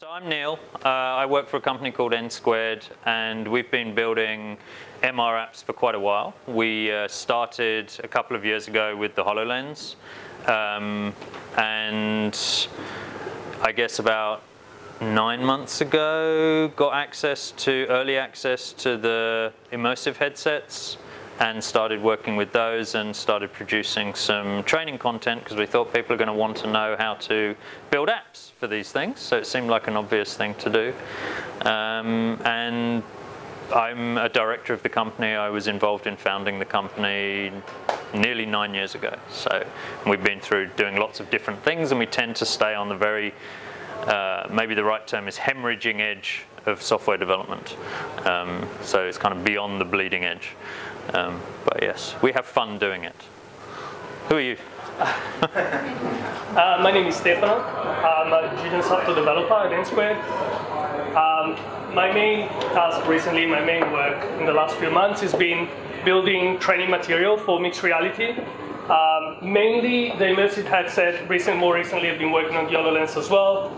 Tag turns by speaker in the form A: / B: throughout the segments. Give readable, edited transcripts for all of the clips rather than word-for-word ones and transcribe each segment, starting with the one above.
A: So I'm Neil. I work for a company called N Squared, and we've been building MR apps for quite a while. We started a couple of years ago with the HoloLens, and I guess about 9 months ago got early access to the immersive headsets and started working with those and started producing some training content because we thought people are going to want to know how to build apps for these things. So it seemed like an obvious thing to do. And I'm a director of the company. I was involved in founding the company nearly 9 years ago. So we've been through doing lots of different things, and we tend to stay on the very, maybe the right term is hemorrhaging edge of software development. So it's kind of beyond the bleeding edge. But yes, we have fun doing it. Who are you?
B: My name is Stefano. I'm a junior software developer at N Squared. My main task recently, my main work in the last few months has been building training material for mixed reality. Mainly the immersive headset. More recently I've been working on the HoloLens as well.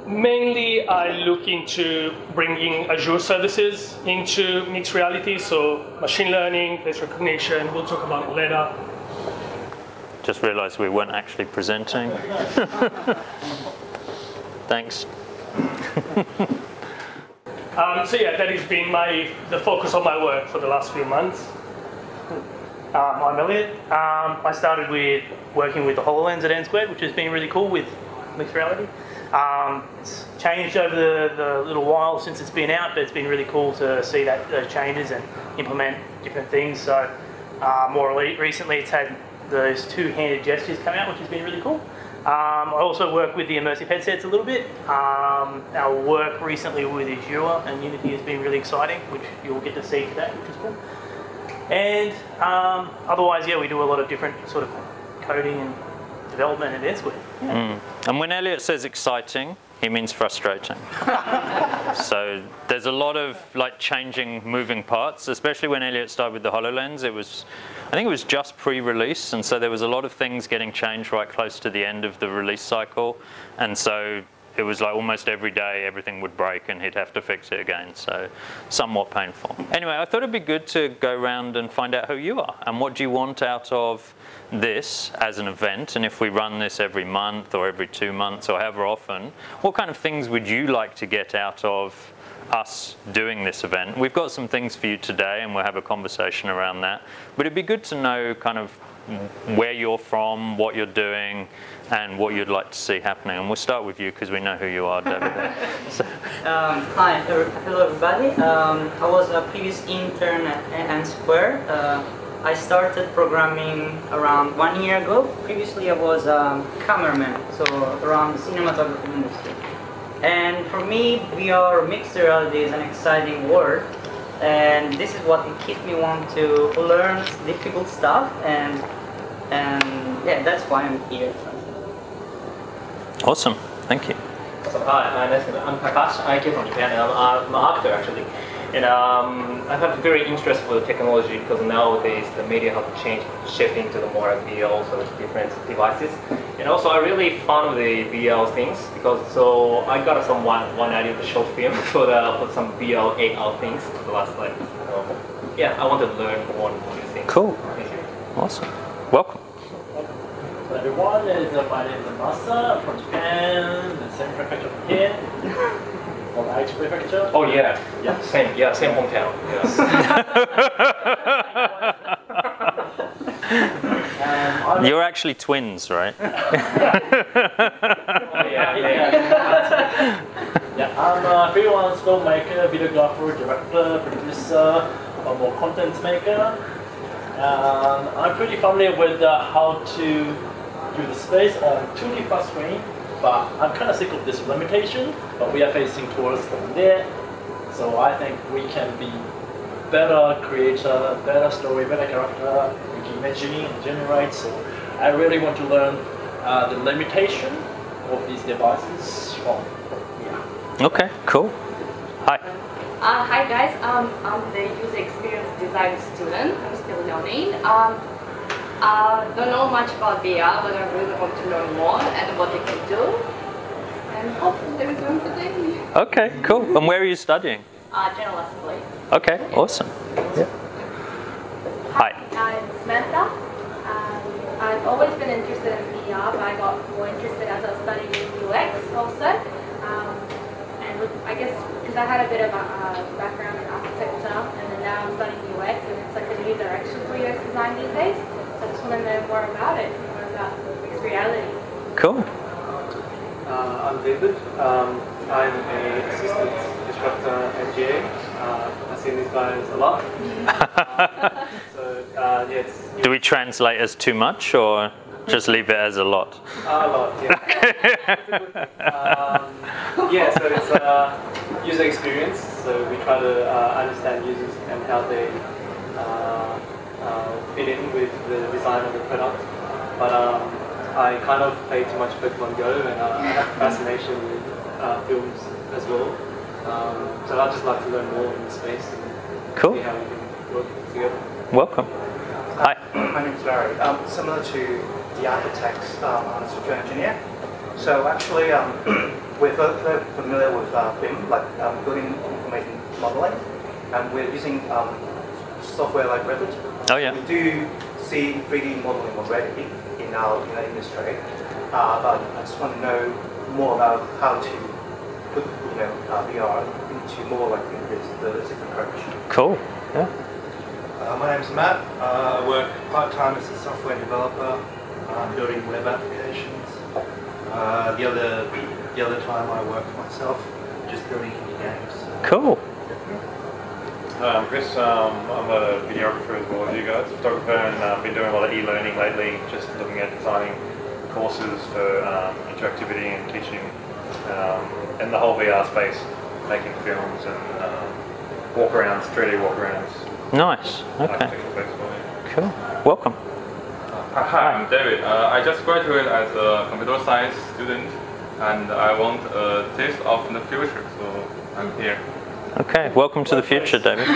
B: Mainly I look into bringing Azure services into mixed reality, so machine learning, face recognition. We'll talk about it later.
A: Just realized we weren't actually presenting. Thanks.
B: So yeah, that has been the focus of my work for the last few months.
C: I'm Elliot. I started with working with the HoloLens at N Squared, which has been really cool with mixed reality. It's changed over the little while since it's been out, but it's been really cool to see those changes and implement different things. So more recently it's had those two-handed gestures come out, which has been really cool. I also work with the immersive headsets a little bit. Our work recently with Azure and Unity has been really exciting, which you'll get to see today, which is cool. And otherwise, yeah, we do a lot of different sort of coding and development at N Squared. Yeah.
A: And when Elliot says exciting, he means frustrating. So there's a lot of changing, moving parts, especially when Elliot started with the HoloLens. I think it was just pre-release, and so there was a lot of things getting changed right close to the end of the release cycle, and so it was like almost every day everything would break and he'd have to fix it again, so somewhat painful. Anyway, I thought it'd be good to go around and find out who you are and what do you want out of this as an event, and if we run this every month or every 2 months or however often, what kind of things would you like to get out of us doing this event? We've got some things for you today and we'll have a conversation around that, but it'd be good to know kind of where you're from, what you're doing, and what you'd like to see happening. And we'll start with you because we know who you are, David.
D: Hi, hello everybody. I was a previous intern at N Squared. I started programming around 1 year ago. Previously I was a cameraman, so around the cinematography industry. And for me, VR mixed reality is an exciting word. And this is what keeps me want to learn difficult stuff, and yeah, that's why I'm here.
A: Awesome, thank you.
E: So hi, I'm Takashi. I came from Japan, and I'm an actor actually. And I have very interest for the technology because nowadays the media have changed, shifting to the more VR, so different devices. And also I really fond the VR things because so I got one idea of the short film for some VR AR things for the last yeah, I want to learn more new things.
A: Cool. Awesome. Welcome.
F: So everyone, my name is Masa. I'm from Japan, the same prefecture from here. Or Aichi prefecture.
E: Oh yeah. Same hometown. Yes.
A: You're actually twins, right?
F: I'm a freelance filmmaker, videographer, director, producer, or more content maker. I'm pretty familiar with how to do the space on 2D plus screen, but I'm kind of sick of this limitation, but we are facing towards there. So I think we can be better creator, better story, better character, we can imagine and generate. So I really want to learn the limitation of these devices from here.
A: Okay, cool. Hi.
G: Hi guys, I'm the user experience design student. I'm still learning. Don't know much about VR, but I really want to learn more and what it can do. And hopefully doing today.
A: Okay, cool. And where are you studying?
G: General Assembly.
A: Okay, awesome. Yeah. Hi.
G: I'm Samantha. I've always been interested in VR, but I got more interested as I was studying UX also. And I guess because I had a bit of a background in architecture, and then now I'm studying UX, and it's like a new direction for UX design these days. So I just want to know more about it, more about mixed reality.
A: Cool.
H: I'm David. I'm an assistant instructor at GA. I've seen these guys a lot. So yeah, it's
A: Do we translate as too much or just leave it as a lot?
H: a lot. Yeah. Yeah. So it's user experience. So we try to understand users and how they fit in with the design of the product. But I kind of play too much Pokemon Go, and I have fascination with films as well. So I'd just like to learn more in the space and
A: Cool.
H: see how we can work together.
A: Welcome. Hi.
I: My name's Larry. Similar to the architects, I'm a software engineer. So actually, we're very familiar with BIM, like building information modeling, and we're using software like Revit.
A: Oh yeah.
I: We do see 3D modeling already in our industry, but I just want to know more about how to put VR into more like the realistic approach.
A: Cool. Yeah.
J: My name's Matt. I work part-time as a software developer, building web applications. The other time I work for myself, just building indie games.
A: Cool.
K: Hi, I'm Chris. I'm a videographer as well as you guys, photographer, and I've been doing a lot of e-learning lately, just looking at designing courses for interactivity and teaching in the whole VR space, making films and walk-arounds, 3D walk-arounds.
A: Nice. Okay. Cool. Welcome.
L: Hi, I'm David. I just graduated as a computer science student, and I want a taste of the future, so I'm here.
A: Okay. Welcome to the future, David.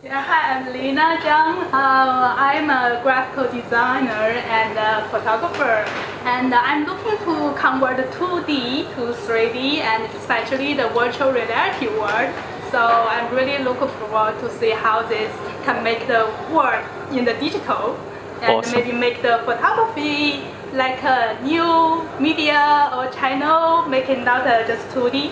M: Yeah, hi, I'm Lina Zhang. I'm a graphical designer and a photographer, and I'm looking to convert 2D to 3D, and especially the virtual reality world. So I'm really looking forward to see how this can make the world in the digital, and
A: Awesome.
M: maybe make the photography like a new media or channel, making not just 2D.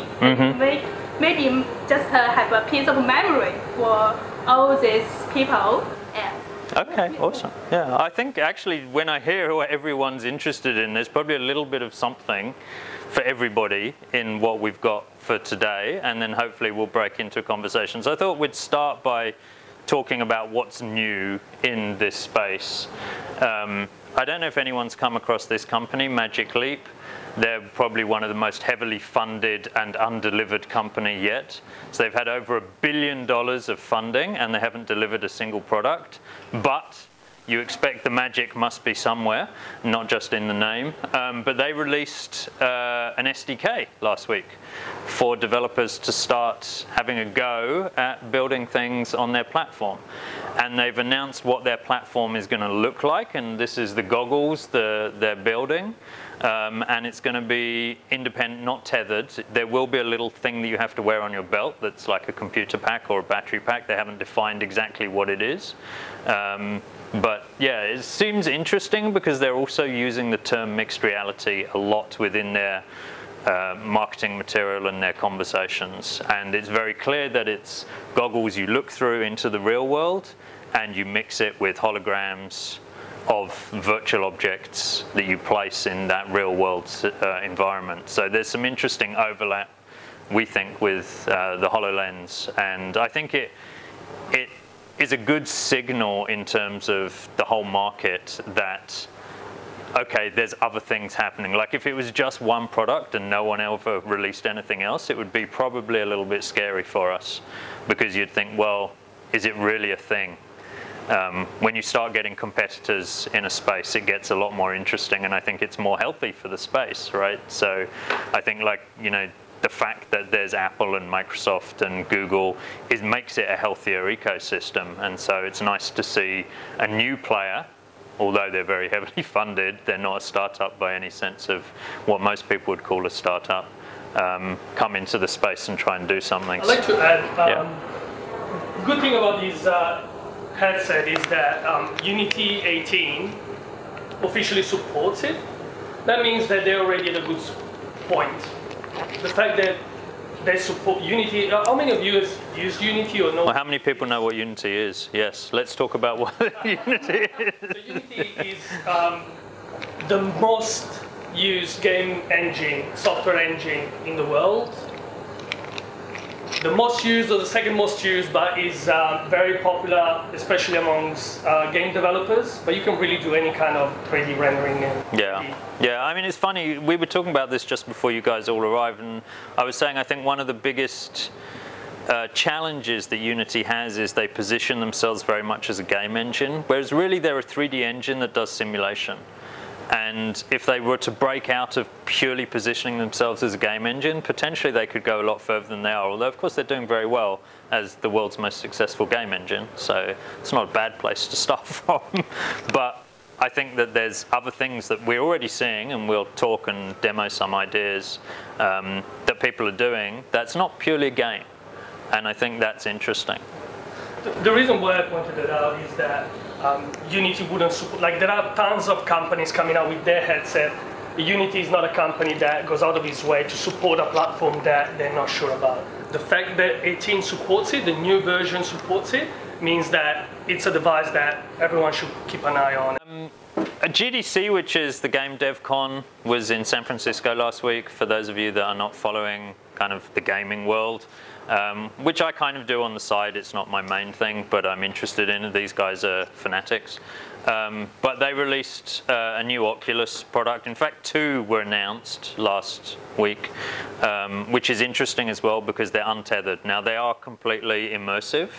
M: Maybe just have a piece of memory for all these people.
A: Okay, awesome. Yeah, I think actually when I hear what everyone's interested in, there's probably a little bit of something for everybody in what we've got for today, and then hopefully we'll break into conversations. I thought we'd start by talking about what's new in this space. I don't know if anyone's come across this company, Magic Leap. They're probably one of the most heavily funded and undelivered company yet. So they've had over $1 billion of funding and they haven't delivered a single product. But you expect the magic must be somewhere, not just in the name. But they released an SDK last week for developers to start having a go at building things on their platform. And they've announced what their platform is going to look like. And this is the goggles they're building. And it's going to be independent, not tethered. There will be a little thing that you have to wear on your belt that's like a computer pack or a battery pack. They haven't defined exactly what it is. But yeah, it seems interesting because they're also using the term mixed reality a lot within their marketing material and their conversations. And it's very clear that it's goggles you look through into the real world and you mix it with holograms of virtual objects that you place in that real world environment. So there's some interesting overlap, we think, with the HoloLens. And I think it is a good signal in terms of the whole market that, okay, there's other things happening. Like if it was just one product and no one ever released anything else, it would be probably a little bit scary for us because you'd think, well, is it really a thing? When you start getting competitors in a space, it gets a lot more interesting, and I think it's more healthy for the space, right? So I think, like, you know, the fact that there's Apple and Microsoft and Google makes it a healthier ecosystem, and so it's nice to see a new player although they're very heavily funded, they're not a startup by any sense of what most people would call a startup, come into the space and try and do something.
B: I'd like to add, good thing about this headset is that Unity 18 officially supports it. That means that they're already at a good point. The fact that they support Unity, how many of you have used Unity or know?
A: Well, how many people know what Unity is? Yes, let's talk about what Unity is.
B: So Unity is the most used game engine, software engine in the world. The most used or the second most used, but is very popular, especially amongst game developers. But you can really do any kind of 3D rendering.
A: Yeah. I mean, it's funny. We were talking about this just before you guys all arrived, and I was saying I think one of the biggest challenges that Unity has is they position themselves very much as a game engine, whereas really they're a 3D engine that does simulation. And if they were to break out of purely positioning themselves as a game engine, potentially they could go a lot further than they are. Although, of course, they're doing very well as the world's most successful game engine. So it's not a bad place to start from. But I think that there's other things that we're already seeing, and we'll talk and demo some ideas that people are doing that's not purely a game. And I think that's interesting.
B: The reason why I pointed it out is that Unity wouldn't support, like there are tons of companies coming out with their headset. Unity is not a company that goes out of its way to support a platform that they're not sure about. The fact that 18 supports it, the new version supports it, means that it's a device that everyone should keep an eye on.
A: GDC, which is the Game Dev Con, was in San Francisco last week, for those of you that are not following kind of the gaming world. Which I kind of do on the side. It's not my main thing, but I'm interested in it. These guys are fanatics. But they released a new Oculus product. In fact, 2 were announced last week, which is interesting as well because they're untethered. Now, they are completely immersive,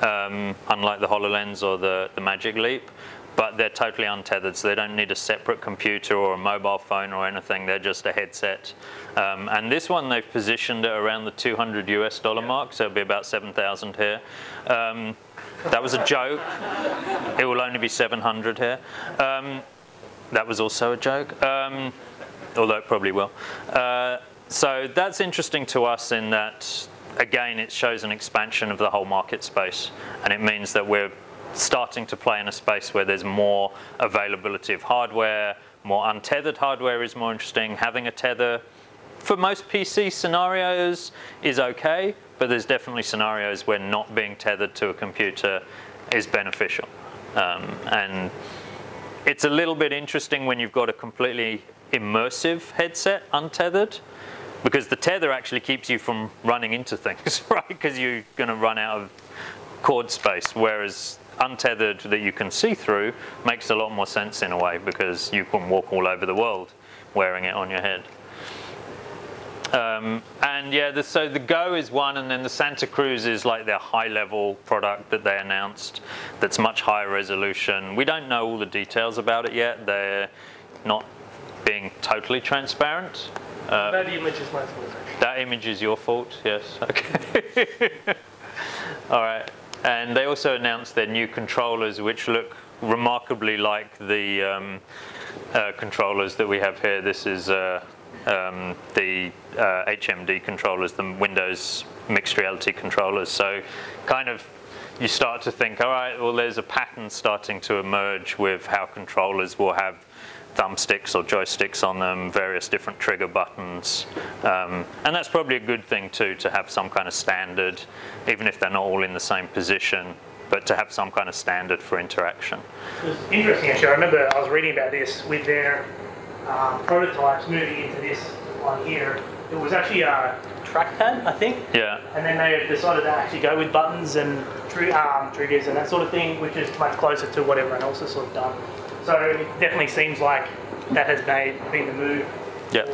A: unlike the HoloLens or the Magic Leap. But they're totally untethered, so they don't need a separate computer or a mobile phone or anything. They're just a headset. And this one, they've positioned it around the $200 US mark, so it'll be about 7,000 here. That was a joke. It will only be 700 here. That was also a joke, although it probably will. So that's interesting to us in that, again, it shows an expansion of the whole market space, and it means that we're starting to play in a space where there's more availability of hardware, more untethered hardware is more interesting. Having a tether for most PC scenarios is okay, but there's definitely scenarios where not being tethered to a computer is beneficial. And it's a little bit interesting when you've got a completely immersive headset untethered, because the tether actually keeps you from running into things, right? Because you're going to run out of cord space, whereas untethered that you can see through makes a lot more sense in a way, because you can walk all over the world wearing it on your head. And yeah, so the Go is one, and then the Santa Cruz is like their high-level product that they announced that's much higher resolution. We don't know all the details about it yet. They're not being totally transparent.
B: That image is my fault.
A: That image is your fault, yes. Okay. All right. And they also announced their new controllers, which look remarkably like the controllers that we have here. This is the HMD controllers, the Windows mixed reality controllers. So kind of you start to think, all right, well, there's a pattern starting to emerge with how controllers will have thumbsticks or joysticks on them, various different trigger buttons. And that's probably a good thing too, to have some kind of standard, even if they're not all in the same position, but to have some kind of standard for interaction.
C: It's interesting actually. I remember I was reading about this with their prototypes moving into this one here. It was actually a trackpad, I think.
A: Yeah.
C: And then they decided to actually go with buttons and triggers and that sort of thing, which is much closer to what everyone else has sort of done. So it definitely seems like that has been the move.
A: Yeah.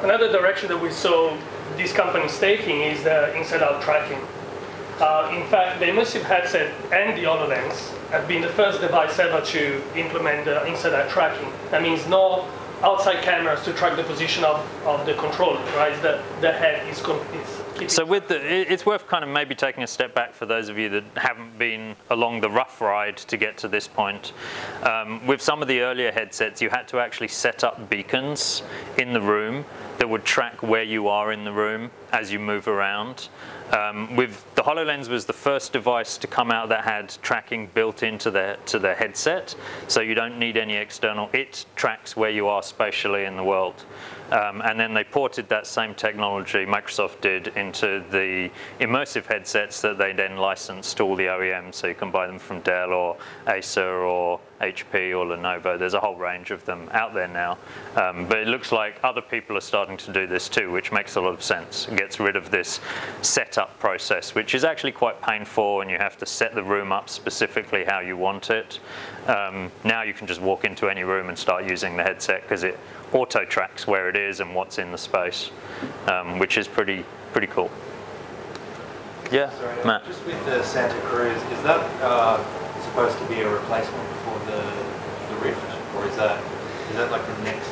B: Another direction that we saw this company taking is the inside-out tracking. In fact, the immersive headset and the HoloLens have been the first device ever to implement the inside-out tracking. That means no outside cameras to track the position of the controller, right? The head is
A: so with it's worth kind of maybe taking a step back for those of you that haven't been along the rough ride to get to this point. With some of the earlier headsets, you had to actually set up beacons in the room that would track where you are in the room as you move around. With the HoloLens was the first device to come out that had tracking built into the headset, so you don't need any external. It tracks where you are spatially in the world. And then they ported that same technology, Microsoft did, into the immersive headsets that they then licensed to all the OEMs, so you can buy them from Dell or Acer or HP or Lenovo. There's a whole range of them out there now. But it looks like other people are starting to do this too, which makes a lot of sense. It gets rid of this setup process, which is actually quite painful, and you have to set the room up specifically how you want it. Now you can just walk into any room and start using the headset because it auto tracks where it is and what's in the space, which is pretty cool. Yeah,
J: sorry,
A: Matt.
J: Just with the Santa Cruz, is that supposed to be a replacement for the Rift, or is that like the next?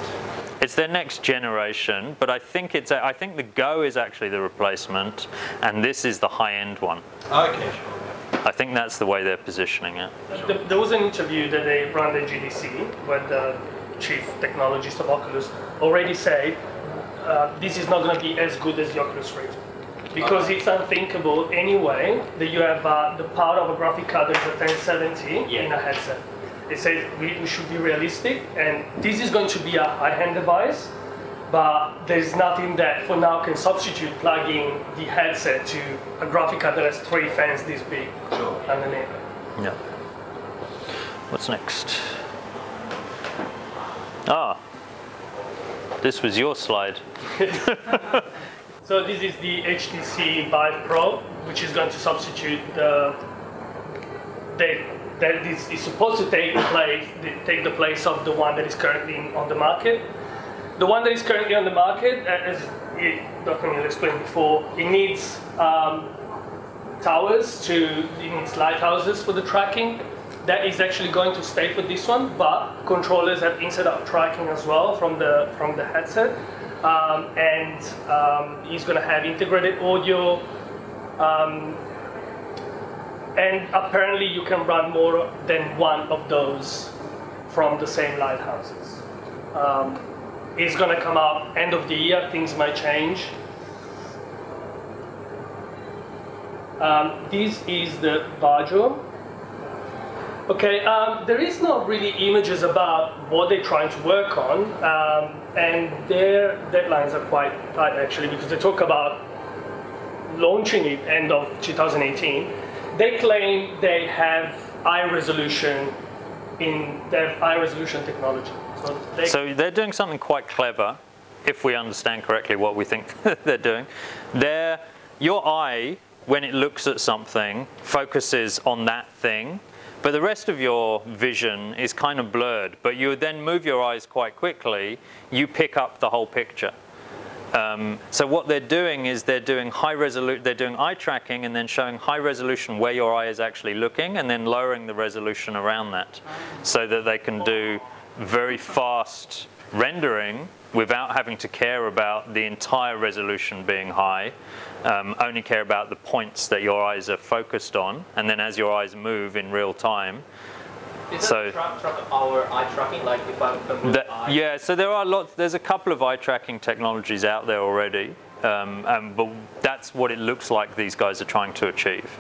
A: It's their next generation, but I think the Go is actually the replacement, and this is the high-end one.
J: Okay, sure.
A: I think that's the way they're positioning it.
B: There was an interview that they ran at GDC where the chief technologist of Oculus already said this is not going to be as good as the Oculus Rift, because it's unthinkable anyway that you have the power of a graphic card that is a 1070 in a headset. It says we should be realistic, and this is going to be a high-end device, but there's nothing that for now can substitute plugging the headset to a graphic card that has 3 fans this big underneath.
A: Yeah. What's next? Ah, this was your slide.
B: So this is the HTC Vive Pro, which is going to substitute that is supposed to take the place of the one that is currently on the market. The one that is currently on the market, as Dr. Neil explained before, it needs it needs lighthouses for the tracking. That is actually going to stay for this one, but controllers have inside-out tracking as well from the headset, and it's going to have integrated audio, and apparently you can run more than one of those from the same lighthouses. It's going to come out end of the year. Things might change. This is the Bajo. Okay, there is not really images about what they're trying to work on, and their deadlines are quite tight actually, because they talk about launching it end of 2018. They claim they have eye resolution technology.
A: So they're doing something quite clever, if we understand correctly what we think they're doing. Your eye, when it looks at something, focuses on that thing, but the rest of your vision is kind of blurred. But you then move your eyes quite quickly, you pick up the whole picture. So what they're doing is they're doing eye tracking and then showing high resolution where your eye is actually looking, and then lowering the resolution around that, so that they can do very fast rendering without having to care about the entire resolution being high, only care about the points that your eyes are focused on, and then as your eyes move in real time.
E: Is that our eye tracking, like if I move the eye?
A: Yeah, so there's a couple of eye tracking technologies out there already, but that's what it looks like these guys are trying to achieve.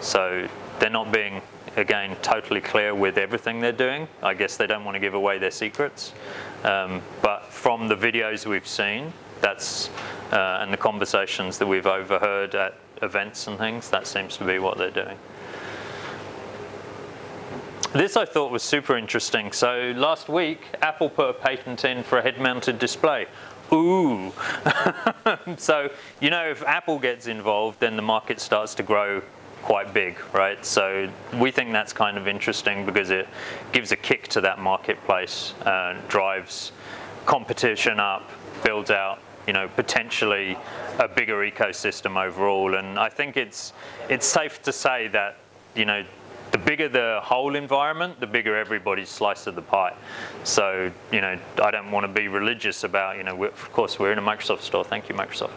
A: So they're not being, again, totally clear with everything they're doing. I guess they don't want to give away their secrets. But from the videos we've seen, and the conversations that we've overheard at events and things, that seems to be what they're doing. This I thought was super interesting. So last week, Apple put a patent in for a head-mounted display. Ooh. So, you know, if Apple gets involved, then the market starts to grow quite big, right? So we think that's kind of interesting because it gives a kick to that marketplace, drives competition up, builds out, you know, potentially a bigger ecosystem overall. And I think it's safe to say that, you know, the bigger the whole environment, the bigger everybody's slice of the pie. So, you know, I don't want to be religious about, you know, of course we're in a Microsoft store, thank you Microsoft.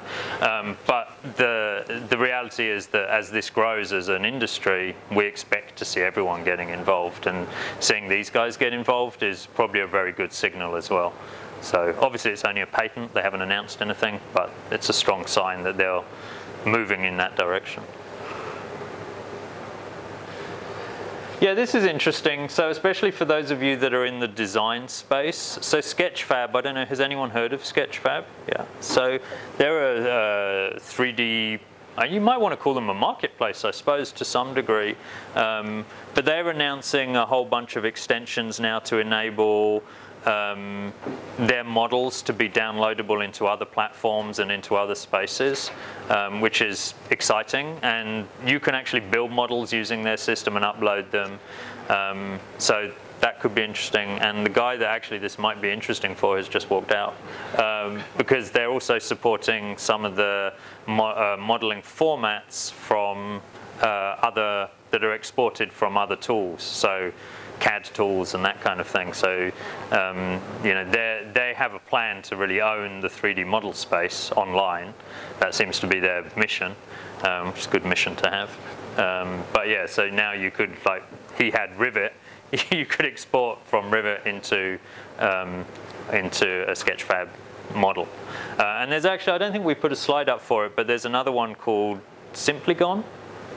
A: But the reality is that as this grows as an industry, we expect to see everyone getting involved, and seeing these guys get involved is probably a very good signal as well. So obviously it's only a patent, they haven't announced anything, but it's a strong sign that they're moving in that direction. Yeah, this is interesting. So especially for those of you that are in the design space. So Sketchfab, I don't know, has anyone heard of Sketchfab? Yeah. So they're a 3D, you might want to call them a marketplace, I suppose, to some degree. But they're announcing a whole bunch of extensions now to enable their models to be downloadable into other platforms and into other spaces, which is exciting. And you can actually build models using their system and upload them. So that could be interesting. And the guy that actually this might be interesting for has just walked out, because they're also supporting some of the modeling formats from that are exported from other tools. So CAD tools and that kind of thing. So you know, they have a plan to really own the 3D model space online. That seems to be their mission, which is a good mission to have. But yeah, so now you could, like, he had Rivet, you could export from Rivet into a Sketchfab model. And there's actually, I don't think we put a slide up for it, but there's another one called Simplygon.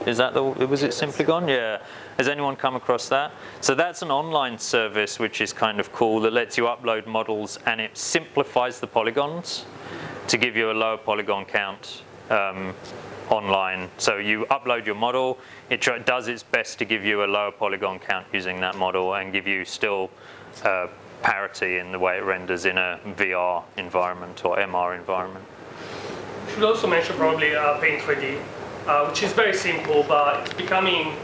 A: Is that was it Simplygon? Yeah. Has anyone come across that? So that's an online service which is kind of cool, that lets you upload models and it simplifies the polygons to give you a lower polygon count online. So you upload your model, it does its best to give you a lower polygon count using that model and give you still parity in the way it renders in a VR environment or MR environment.
B: We should also mention probably Paint 3D, which is very simple, but it's becoming,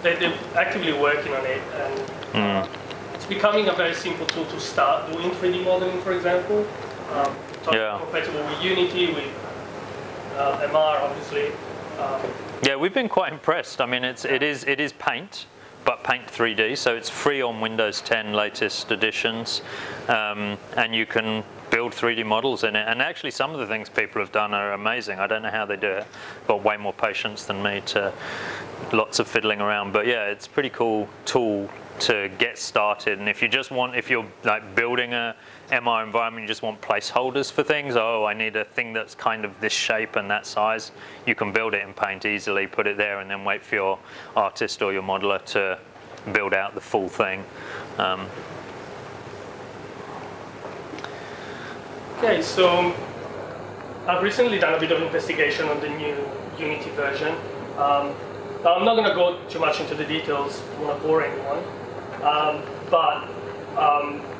B: they're actively working on it, and it's becoming a very simple tool to start doing 3D modeling, for example. Compatible with Unity, with MR, obviously.
A: Yeah, we've been quite impressed. I mean, it is Paint, but Paint 3D, so it's free on Windows 10 latest editions, and you can build 3D models in it. And actually, some of the things people have done are amazing. I don't know how they do it. Got way more patience than me to lots of fiddling around. But yeah, it's a pretty cool tool to get started. And if you're like building a MR environment, you just want placeholders for things. Oh, I need a thing that's kind of this shape and that size. You can build it in Paint easily, put it there, and then wait for your artist or your modeler to build out the full thing.
B: Okay, so I've recently done a bit of investigation on the new Unity version. I'm not going to go too much into the details, I don't want to bore anyone. But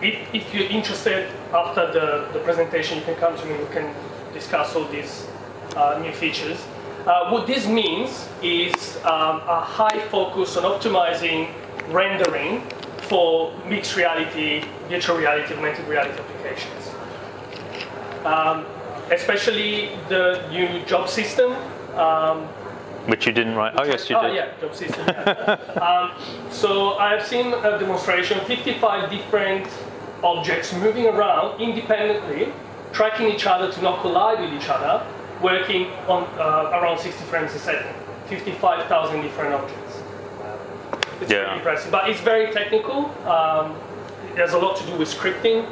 B: if you're interested after the presentation, you can come to me, we can discuss all these new features. What this means is a high focus on optimizing rendering for mixed reality, virtual reality, augmented reality applications. Especially the new job system.
A: Which you didn't write. Oh, yes, you did.
B: Yeah, job system. Yeah. So I've seen a demonstration, 55 different objects moving around independently, tracking each other to not collide with each other, working on around 60 frames a second. 55,000 different objects. It's very impressive, but it's very technical. There's a lot to do with scripting,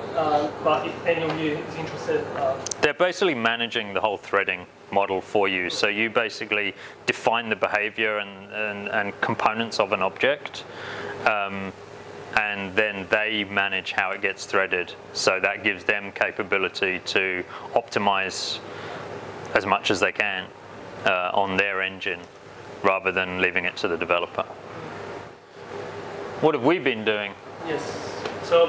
B: but if any of you is interested.
A: They're basically managing the whole threading model for you. So you basically define the behavior and components of an object, and then they manage how it gets threaded. So that gives them capability to optimize as much as they can on their engine, rather than leaving it to the developer. What have we been doing?
B: Yes. So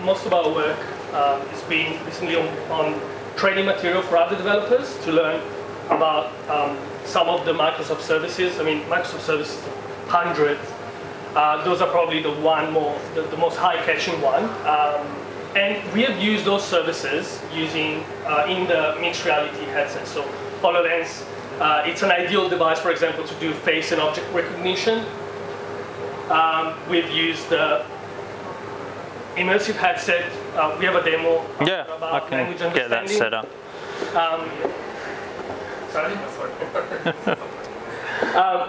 B: most of our work has been recently on training material for other developers to learn about some of the Microsoft services. I mean, Microsoft services, hundreds. Those are probably the most high-catching one. And we have used those services using in the mixed reality headset. So HoloLens, it's an ideal device, for example, to do face and object recognition. we've used immersive headset. We have a demo
A: I can
B: language
A: get that set up.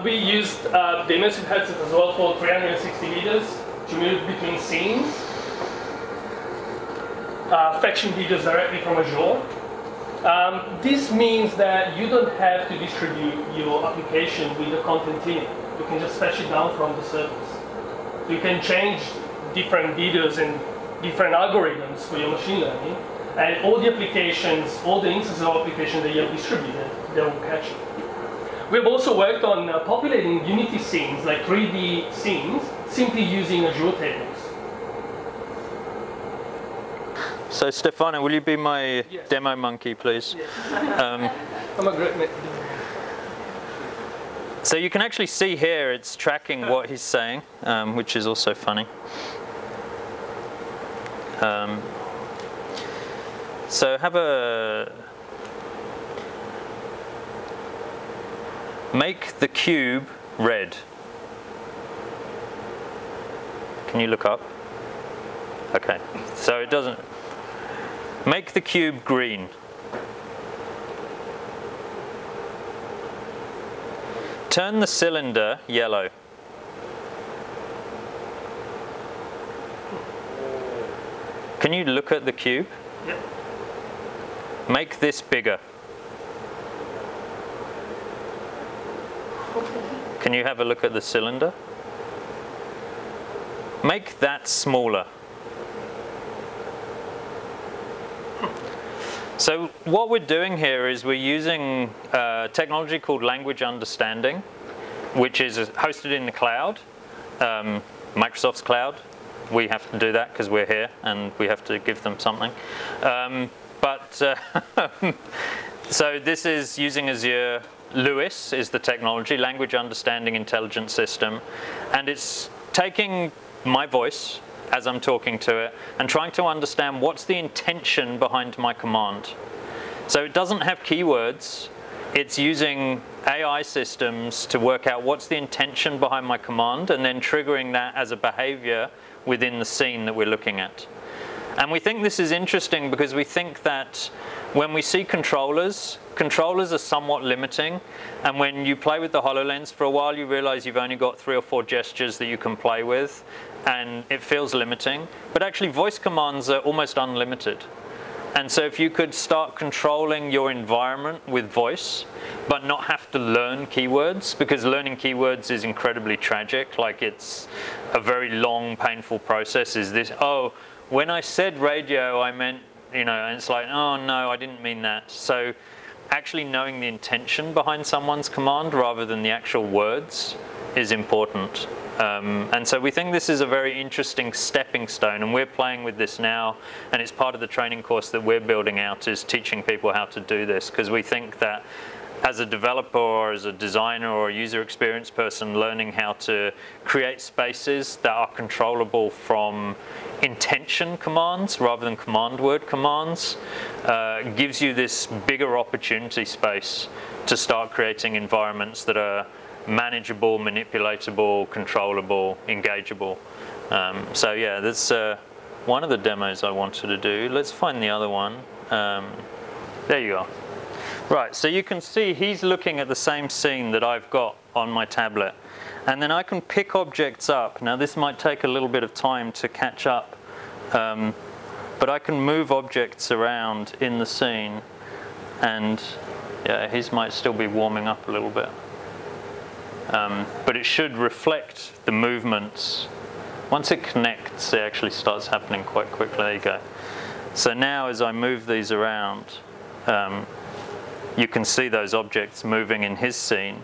B: We used the immersive headset as well for 360 meters to move between scenes, fetching videos directly from Azure. This means that you don't have to distribute your application with the content in it. You can just fetch it down from the service. So you can change different videos and different algorithms for your machine learning, and all the applications, all the instances of applications that you have distributed, they will catch it. We have also worked on populating Unity scenes, like 3D scenes, simply using Azure tables.
A: So Stefano, will you be my demo monkey, please?
B: I'm a great
A: So you can actually see here it's tracking what he's saying, which is also funny. So have a... Make the cube red. Can you look up? Okay, so it doesn't... Make the cube green. Turn the cylinder yellow. Can you look at the cube?
B: Yep.
A: Make this bigger. Can you have a look at the cylinder? Make that smaller. So what we're doing here is we're using technology called language understanding, which is hosted in the cloud, Microsoft's cloud. We have to do that because we're here and we have to give them something. So this is using Azure. LUIS is the technology, Language Understanding Intelligence System, and it's taking my voice as I'm talking to it and trying to understand what's the intention behind my command. So it doesn't have keywords, it's using AI systems to work out what's the intention behind my command and then triggering that as a behavior within the scene that we're looking at. And we think this is interesting because we think that when we see controllers are somewhat limiting, and when you play with the HoloLens for a while you realize you've only got 3 or 4 gestures that you can play with and it feels limiting, but actually voice commands are almost unlimited. And so if you could start controlling your environment with voice but not have to learn keywords, because learning keywords is incredibly tragic, like it's a very long painful process. Is this, oh, when I said radio I meant, you know, and it's like, oh no, I didn't mean that. So actually knowing the intention behind someone's command rather than the actual words is important. And so we think this is a very interesting stepping stone, and we're playing with this now, and it's part of the training course that we're building out, is teaching people how to do this, because we think that as a developer or as a designer or a user experience person, learning how to create spaces that are controllable from intention commands rather than command word commands gives you this bigger opportunity space to start creating environments that are manageable, manipulatable, controllable, engageable. So yeah, that's one of the demos I wanted to do. Let's find the other one. There you go. Right, so you can see he's looking at the same scene that I've got on my tablet. And then I can pick objects up. Now this might take a little bit of time to catch up, but I can move objects around in the scene, and yeah, his might still be warming up a little bit. But it should reflect the movements. Once it connects, it actually starts happening quite quickly. There you go. So now as I move these around, you can see those objects moving in his scene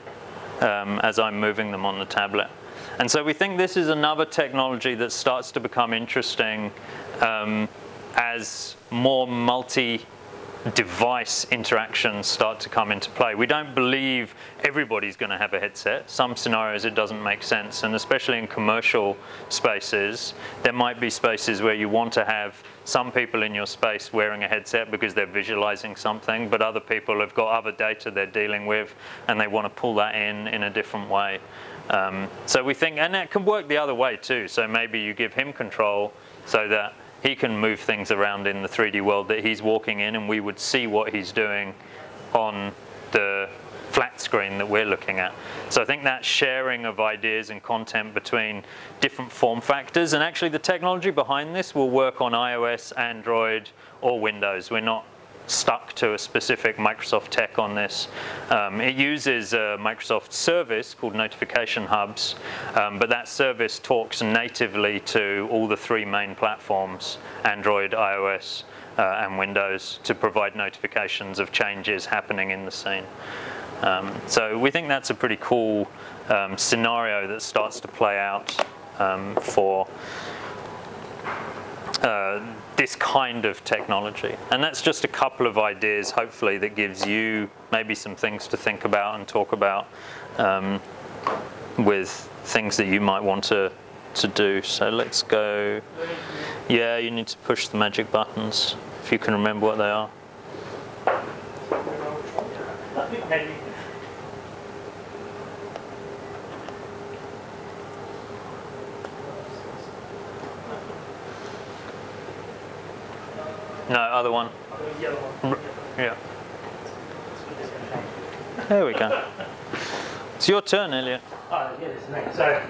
A: as I'm moving them on the tablet. And so we think this is another technology that starts to become interesting as more multi-device interactions start to come into play. We don't believe everybody's going to have a headset. Some scenarios it doesn't make sense, and especially in commercial spaces, there might be spaces where you want to have some people in your space wearing a headset because they're visualizing something, but other people have got other data they're dealing with and they want to pull that in a different way. So we think, and that can work the other way too. So maybe you give him control so that he can move things around in the 3D world that he's walking in, and we would see what he's doing on the flat screen that we're looking at. So I think that sharing of ideas and content between different form factors, and actually the technology behind this will work on iOS, Android, or Windows. We're not stuck to a specific Microsoft tech on this. It uses a Microsoft service called Notification Hubs, but that service talks natively to all the 3 main platforms, Android, iOS, and Windows, to provide notifications of changes happening in the scene. So we think that's a pretty cool scenario that starts to play out for this kind of technology. And that's just a couple of ideas, hopefully, that gives you maybe some things to think about and talk about with things that you might want to do. So let's go. Yeah, you need to push the magic buttons, if you can remember what they are. No, other one. Yeah. There we go. It's your turn, Elliot.
C: Oh, yeah, this is me. So,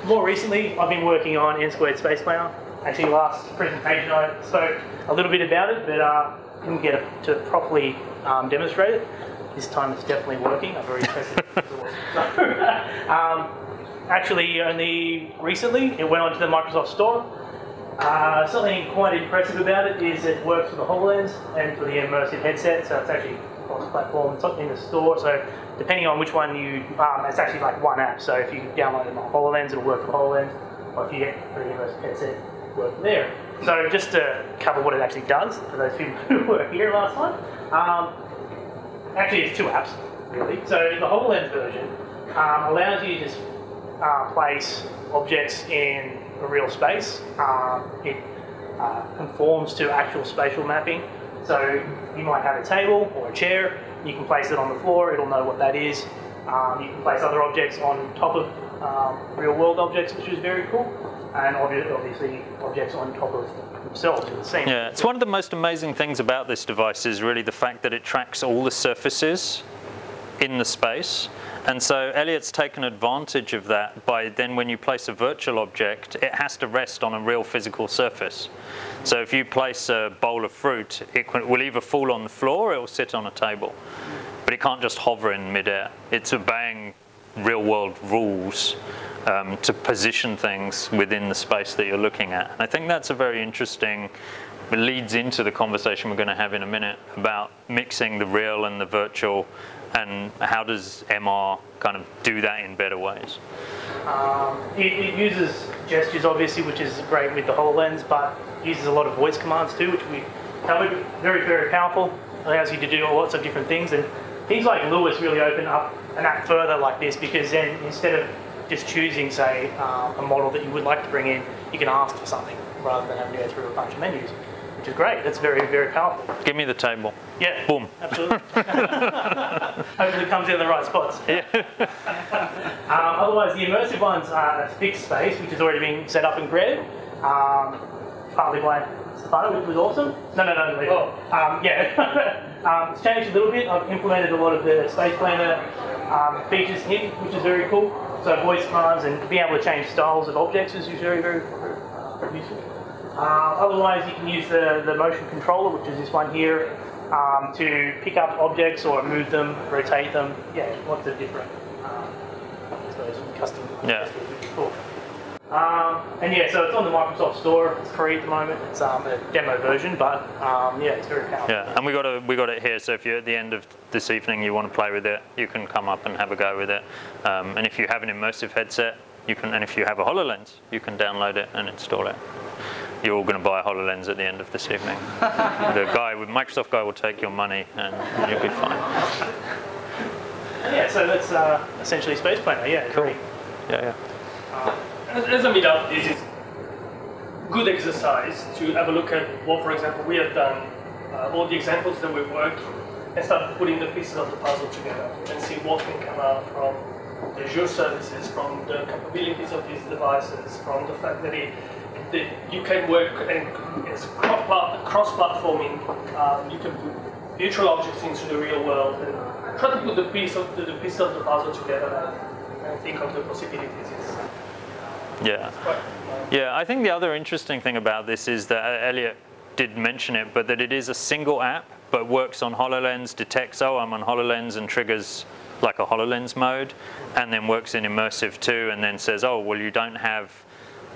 C: more recently, I've been working on N-squared Space Planner. Actually, last presentation I spoke a little bit about it, but didn't get to properly demonstrate it. This time it's definitely working. I've already tested it. Actually, only recently, it went onto the Microsoft Store. Something quite impressive about it is it works for the HoloLens and for the immersive headset, so it's actually cross-platform. It's in the store, so depending on which one you, it's actually like one app. So if you download it on HoloLens, it'll work for HoloLens, or if you get for the immersive headset, it'll work there. So just to cover what it actually does for those people who were here last time, actually it's 2 apps really. So the HoloLens version allows you to just place objects in a real space. It conforms to actual spatial mapping. So you might have a table or a chair, you can place it on the floor, it'll know what that is. You can place other objects on top of real world objects, which is very cool. And obviously objects on top of themselves in the scene.
A: Yeah, it's one of the most amazing things about this device is really the fact that it tracks all the surfaces in the space. And so Elliot's taken advantage of that by then when you place a virtual object, it has to rest on a real physical surface. So if you place a bowl of fruit, it will either fall on the floor or it will sit on a table. But it can't just hover in midair. It's obeying real world rules to position things within the space that you're looking at. And I think that's a very interesting, it leads into the conversation we're going to have in a minute about mixing the real and the virtual, and how does MR kind of do that in better ways?
C: It uses gestures, obviously, which is great with the HoloLens, but it uses a lot of voice commands too, which we covered. Very, very powerful. Allows you to do lots of different things. And things like Lewis really open up an app further like this, because then instead of just choosing, say, a model that you would like to bring in, you can ask for something rather than having to go through a bunch of menus, which is great. That's very, very powerful.
A: Give me the table.
C: Yeah.
A: Boom.
C: Absolutely. Hopefully it comes in the right spots.
A: Yeah.
C: Otherwise, the immersive ones are a fixed space, which has already been set up and created, partly by Stefano, which was awesome. No. Yeah. It's changed a little bit. I've implemented a lot of the Space Planner features here, which is very cool. So voice commands and being able to change styles of objects is very, very useful. Otherwise, you can use the motion controller, which is this one here, to pick up objects or move them, rotate them. Yeah, lots of different custom.
A: Yeah.
C: Which is cool. And yeah, so it's on the Microsoft Store. It's free at the moment. It's a demo version, but yeah, it's very powerful.
A: Yeah, and we got it here. So if you're at the end of this evening, you want to play with it, you can come up and have a go with it. And if you have an immersive headset, you can. And if you have a HoloLens, you can download it and install it. You're all going to buy a HoloLens at the end of this evening. The Microsoft guy will take your money, and you'll be fine.
C: Yeah, so that's essentially Space Planner. Yeah,
A: cool. Yeah.
B: As a meetup, this is good exercise to have a look at what, for example, we have done, all the examples that we've worked, and start putting the pieces of the puzzle together and see what can come out from Azure services, from the capabilities of these devices, from the fact that you can work and it's cross-platforming. You can put virtual objects into the real world and try to put the piece of the puzzle together and think of the possibilities.
A: Yeah. Yeah, I think the other interesting thing about this is that Elliot did mention it, but that it is a single app, but works on HoloLens, detects, oh, I'm on HoloLens, and triggers like a HoloLens mode, and then works in Immersive too, and then says, oh, well, you don't have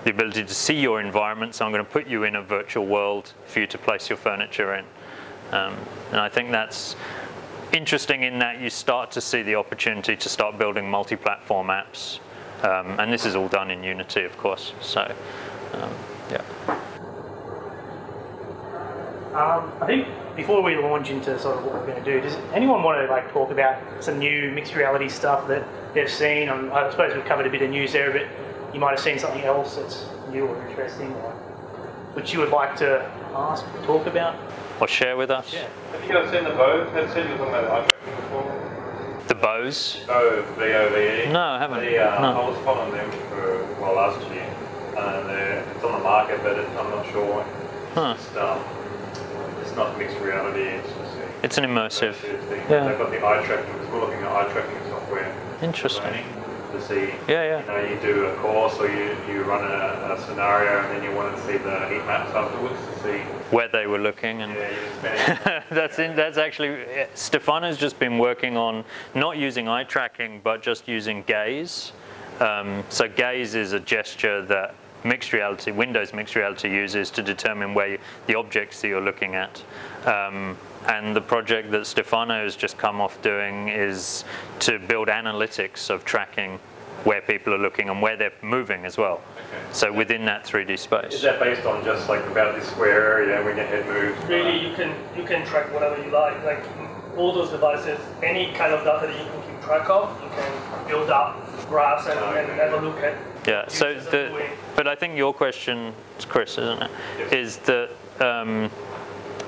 A: the ability to see your environment, so I'm going to put you in a virtual world for you to place your furniture in. And I think that's interesting in that you start to see the opportunity to start building multi-platform apps. And this is all done in Unity, of course. So, yeah.
C: I think before we launch into sort of what we're going to do, does anyone want to like talk about some new mixed reality stuff that they've seen? I suppose we've covered a bit of news there, but you might have seen something else that's new or interesting, or which you would like to ask, talk about,
A: or share with us.
K: Yeah. Have you guys seen the Bose headset? You were talking about eye tracking before.
A: The Bose?
K: Bose, B-O-V-E.
A: No, I haven't.
K: No. I was following them for last year, and it's on the market, but I'm not sure.
A: Huh.
K: It's not mixed reality.
A: It's an immersive
K: thing.
A: Yeah.
K: They've got the eye tracking. Because we're looking at eye tracking software.
A: Interesting.
K: To see,
A: yeah.
K: You do a course or you run a scenario, and then you want to see the heat maps afterwards to see
A: where they were looking. And that's actually, Stefano's just been working on not using eye tracking, but just using gaze. So gaze is a gesture that mixed reality, Windows mixed reality uses to determine where the objects that you're looking at. And the project that Stefano has just come off doing is to build analytics of tracking where people are looking and where they're moving as well. Okay. So within that 3D space.
K: Is that based on just like about this square area when your head moves?
B: Really, you can track whatever you like. Like all those devices, any kind of data that you can keep track of, you can build up graphs and have a look at.
A: Yeah. So but I think your question, it's Chris, isn't it? Yes. Is that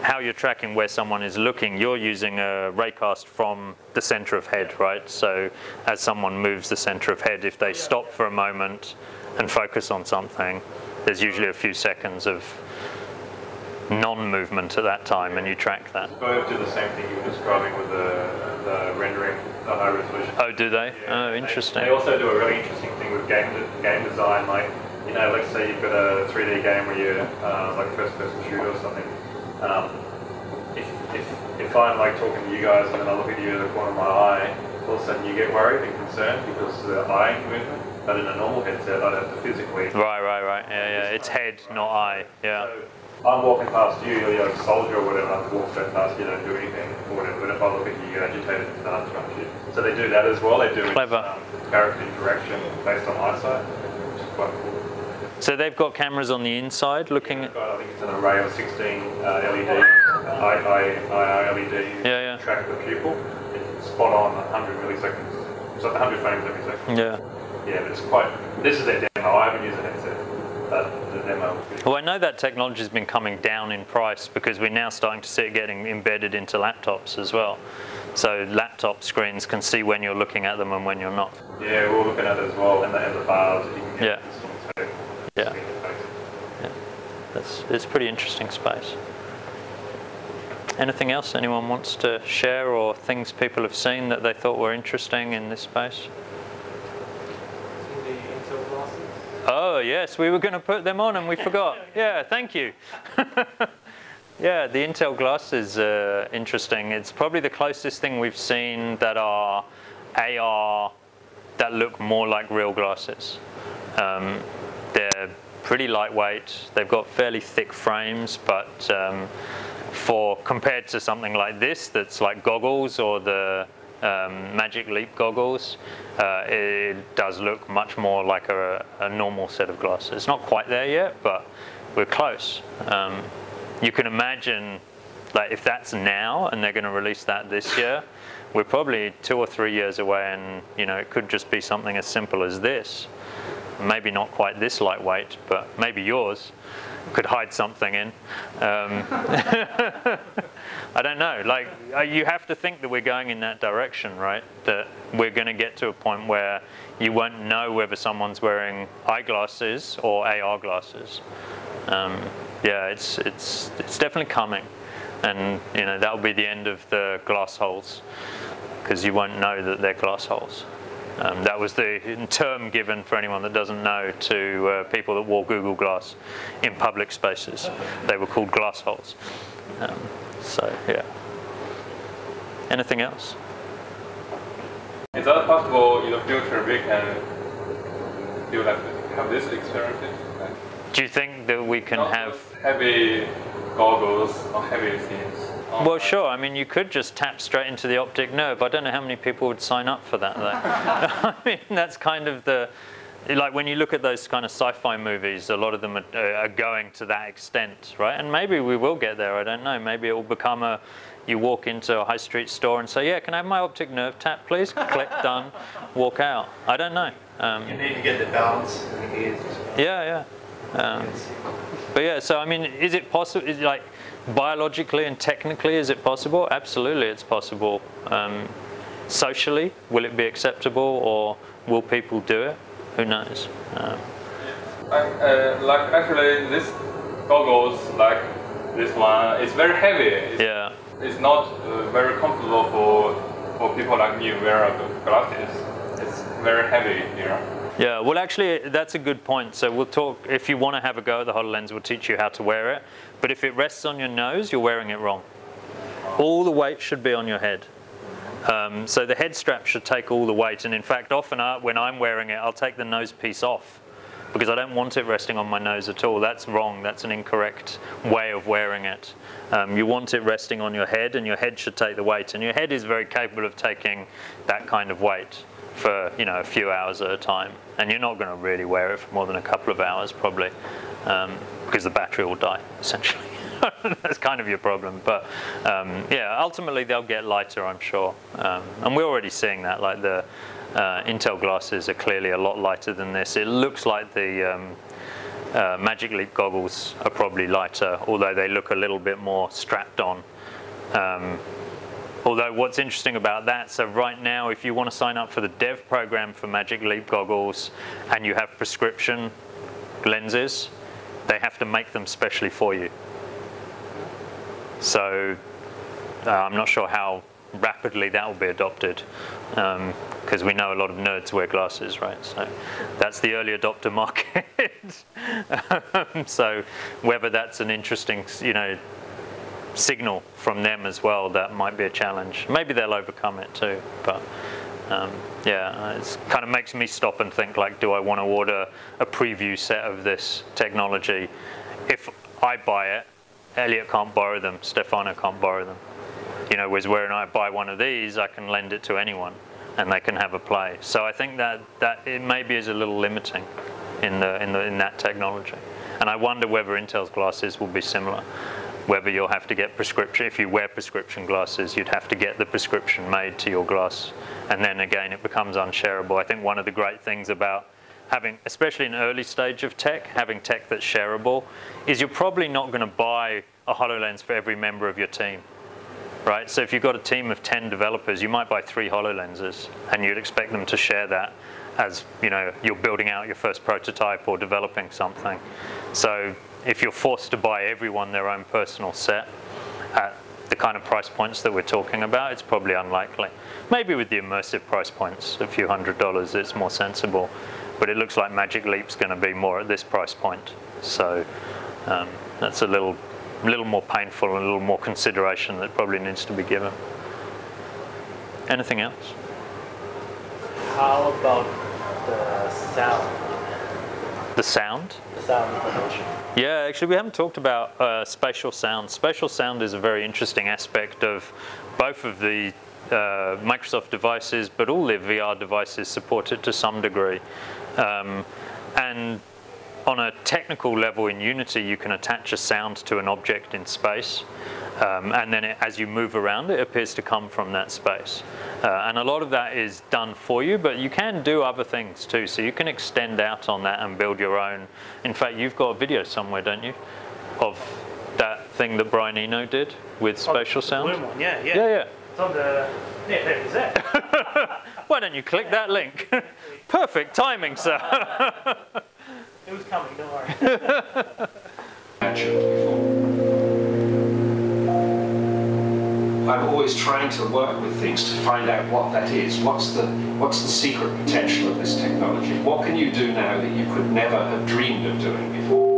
A: how you're tracking where someone is looking. You're using a raycast from the center of head, right? So as someone moves the center of head, if they stop for a moment and focus on something, there's usually a few seconds of non-movement at that time, and you track that.
K: Both do the same thing you were describing with the rendering, the high resolution.
A: Oh, do they?
K: Yeah.
A: Oh, interesting.
K: They also do a really interesting thing with game design, like, you know, let's say you've got a 3D game where you're like first-person shooter or something. If I'm like talking to you guys and then I look at you in the corner of my eye, all of a sudden you get worried and concerned because of the eye movement. But in a normal headset, I'd have to physically.
A: Right. Yeah. It's head, not eye. Yeah.
K: So I'm walking past you, you're like a soldier or whatever. I walk straight past you, don't do anything or whatever. But if I look at you, you're agitated and start to shit. So they do that as well. They do
A: clever
K: character interaction based on eyesight, which is quite cool. So
A: they've got cameras on the inside looking at...
K: I think it's an array of 16 LED, IR LEDs
A: yeah.
K: Track the pupil. It's spot on 100 milliseconds. It's like 100 frames every second.
A: Yeah.
K: Yeah, but it's quite... This is their demo. I haven't used a headset, but the demo...
A: Well, I know that technology has been coming down in price because we're now starting to see it getting embedded into laptops as well. So laptop screens can see when you're looking at them and when you're not.
K: Yeah, we're looking at it as well, and the bars that you can get.
A: Yeah. It's a pretty interesting space. Anything else anyone wants to share, or things people have seen that they thought were interesting in this space?
H: The Intel glasses.
A: Oh yes, we were going to put them on and we forgot. Yeah, thank you. Yeah, the Intel glasses are interesting. It's probably the closest thing we've seen that are AR that look more like real glasses. They're pretty lightweight. They've got fairly thick frames, but compared to something like this, that's like goggles or the Magic Leap goggles, it does look much more like a normal set of glasses. It's not quite there yet, but we're close. You can imagine, like, if that's now and they're going to release that this year, we're probably 2 or 3 years away, and it could just be something as simple as this. Maybe not quite this lightweight, but maybe yours could hide something in. I I don't know. Like, you have to think that we're going in that direction, right? That we're going to get to a point where you won't know whether someone's wearing eyeglasses or AR glasses. Yeah, it's definitely coming, and you know that'll be the end of the glass holes, because you won't know that they're glass holes. That was the term given, for anyone that doesn't know, to people that wore Google Glass in public spaces. They were called glass holes. So yeah. Anything else?
L: Is that possible in the future we can do like have this experiences?
A: Do you think that we can have
L: heavy goggles or heavy things?
A: Well, sure. I mean, you could just tap straight into the optic nerve. I don't know how many people would sign up for that, though. I mean, that's kind of the... Like, when you look at those kind of sci-fi movies, a lot of them are going to that extent, right? And maybe we will get there, I don't know. Maybe it will become a... You walk into a high street store and say, yeah, can I have my optic nerve tap, please? Click, done, walk out. I don't know.
I: You need to get the balance in the ears.
A: Yeah, yeah. But yeah, so I mean, is it possible? Is it like biologically and technically, is it possible? Absolutely, it's possible. Socially, will it be acceptable, or will people do it? Who knows?
L: Like actually, this goggles like this one is very heavy.
A: Yeah.
L: It's not very comfortable for people like me who wear glasses. It's very heavy, you know.
A: Yeah, well actually that's a good point. So we'll talk, if you want to have a go at the HoloLens, we'll teach you how to wear it. But if it rests on your nose, you're wearing it wrong. All the weight should be on your head. So the head strap should take all the weight. And in fact, often when I'm wearing it, I'll take the nose piece off, because I don't want it resting on my nose at all. That's wrong. That's an incorrect way of wearing it. You want it resting on your head, and your head should take the weight. And your head is very capable of taking that kind of weight for, you know, a few hours at a time. And you're not going to really wear it for more than a couple of hours, probably, because the battery will die, essentially. That's kind of your problem. But yeah, ultimately they'll get lighter, I'm sure. And we're already seeing that. Like the Intel glasses are clearly a lot lighter than this. It looks like the Magic Leap goggles are probably lighter, although they look a little bit more strapped on. Although what's interesting about that, so right now if you want to sign up for the dev program for Magic Leap goggles and you have prescription lenses, they have to make them specially for you. So I'm not sure how rapidly that will be adopted, because we know a lot of nerds wear glasses, right? So that's the early adopter market. So whether that's an interesting, you know, signal from them as well, that might be a challenge. Maybe they'll overcome it too, but yeah, it kind of makes me stop and think, like, do I want to order a preview set of this technology? If I buy it, Elliot can't borrow them, Stefano can't borrow them. You know, whereas when I buy one of these, I can lend it to anyone and they can have a play. So I think that it maybe is a little limiting in that technology. And I wonder whether Intel's glasses will be similar. Whether you'll have to get prescription, if you wear prescription glasses, you'd have to get the prescription made to your glass. And then again, it becomes unshareable. I think one of the great things about having, especially in early stage of tech, having tech that's shareable, is you're probably not going to buy a HoloLens for every member of your team. Right? So if you've got a team of 10 developers, you might buy 3 HoloLenses, and you'd expect them to share that as, you know, you're building out your first prototype or developing something. So if you're forced to buy everyone their own personal set at the kind of price points that we're talking about, it's probably unlikely. Maybe with the immersive price points, a few $100s, it's more sensible. But it looks like Magic Leap's going to be more at this price point. So that's a little more painful and a little more consideration that probably needs to be given. Anything else?
F: How about the sound?
A: The sound?
F: The sound production.
A: Yeah, actually we haven't talked about spatial sound. Spatial sound is a very interesting aspect of both of the Microsoft devices, but all their VR devices support it to some degree. And on a technical level in Unity, you can attach a sound to an object in space, and then as you move around, it appears to come from that space. And a lot of that is done for you, but you can do other things too. So you can extend out on that and build your own. In fact, you've got a video somewhere, don't you, of that thing that Brian Eno did with spatial sound.
C: Bloom one, yeah.
A: Yeah.
C: It's on the, yeah, there it is there.
A: Why don't you click that link? Perfect timing, sir.
C: It was coming, don't worry.
N: I'm always trying to work with things to find out what that is. What's the secret potential of this technology? What can you do now that you could never have dreamed of doing before?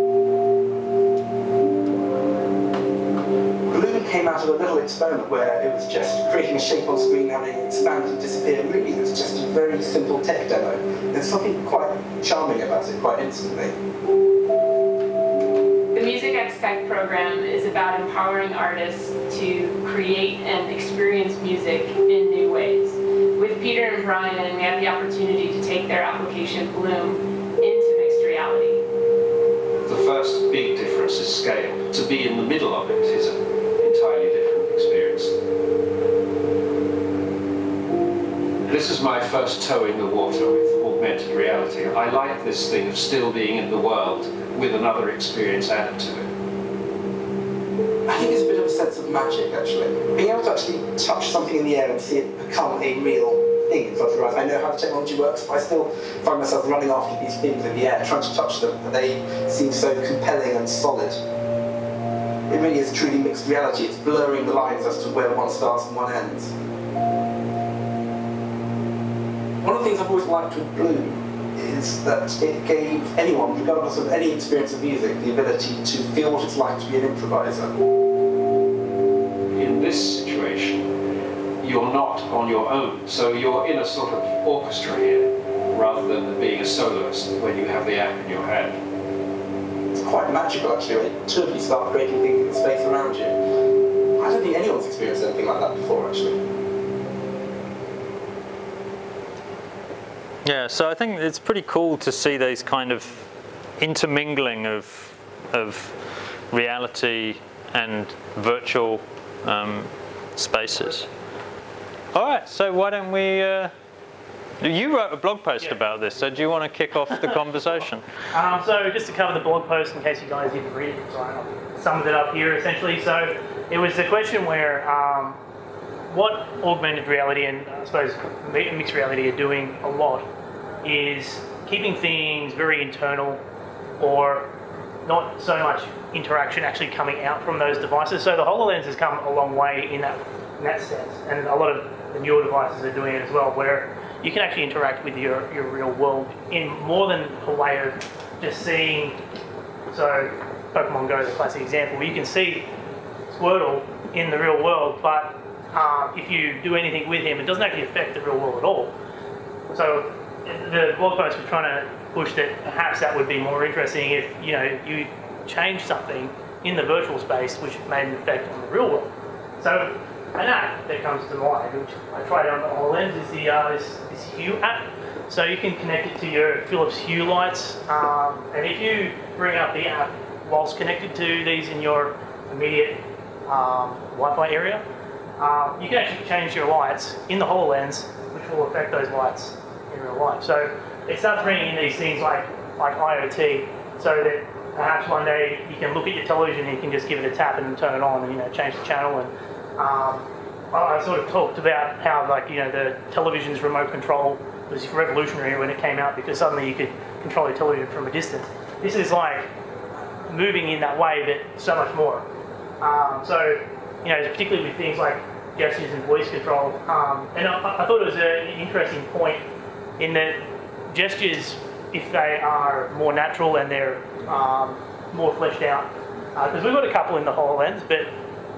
O: Bloom came out of a little experiment where it was just creating a shape on screen, having it expand and disappear. And really, it was just a very simple tech demo. There's something quite charming about it, quite instantly.
P: The Music X Tech program is about empowering artists to create and experience music in new ways. With Peter and Brian, we had the opportunity to take their application Bloom into mixed reality.
N: The first big difference is scale. To be in the middle of it is an entirely different experience. This is my first toe in the water with augmented reality. I like this thing of still being in the world with another experience added to it.
O: I think it's a bit of a sense of magic, actually. Being able to actually touch something in the air and see it become a real thing in front of your eyes. I know how the technology works, but I still find myself running after these things in the air, trying to touch them, and they seem so compelling and solid. It really is truly mixed reality. It's blurring the lines as to where one starts and one ends. One of the things I've always liked with Bloom is that it gave anyone, regardless of any experience of music, the ability to feel what it's like to be an improviser.
N: In this situation, you're not on your own, so you're in a sort of orchestra here, rather than being a soloist when you have the app in your hand.
O: It's quite magical, actually, when two of you start creating things in the space around you. I don't think anyone's experienced anything like that before, actually.
A: Yeah, so I think it's pretty cool to see these kind of intermingling of reality and virtual spaces. All right, so why don't we... you wrote a blog post about this, so do you want to kick off the conversation?
C: So just to cover the blog post in case you guys didn't read it, so I summed it up here essentially. So it was the question where what augmented reality and I suppose mixed reality are doing a lot is keeping things very internal or not so much interaction actually coming out from those devices. So the HoloLens has come a long way in that sense, and a lot of the newer devices are doing it as well, where you can actually interact with your real world in more than a way of just seeing. So Pokemon Go is a classic example where you can see Squirtle in the real world, but if you do anything with him, it doesn't actually affect the real world at all. So the blog post was trying to push that perhaps that would be more interesting if you change something in the virtual space which made an effect on the real world. So an app that comes to mind, which I tried on the HoloLens, is the this Hue app. So you can connect it to your Philips Hue lights, and if you bring up the app whilst connected to these in your immediate Wi-Fi area, you can actually change your lights in the HoloLens, which will affect those lights in real life. So it starts bringing in these things like IoT, so that perhaps one day you can look at your television and you can just give it a tap and turn it on and change the channel. And I sort of talked about how the television's remote control was revolutionary when it came out, because suddenly you could control your television from a distance. This is like moving in that way, but so much more. So particularly with things like gestures and voice control, and I thought it was an interesting point in that gestures, if they are more natural and they're more fleshed out, because we've got a couple in the HoloLens, but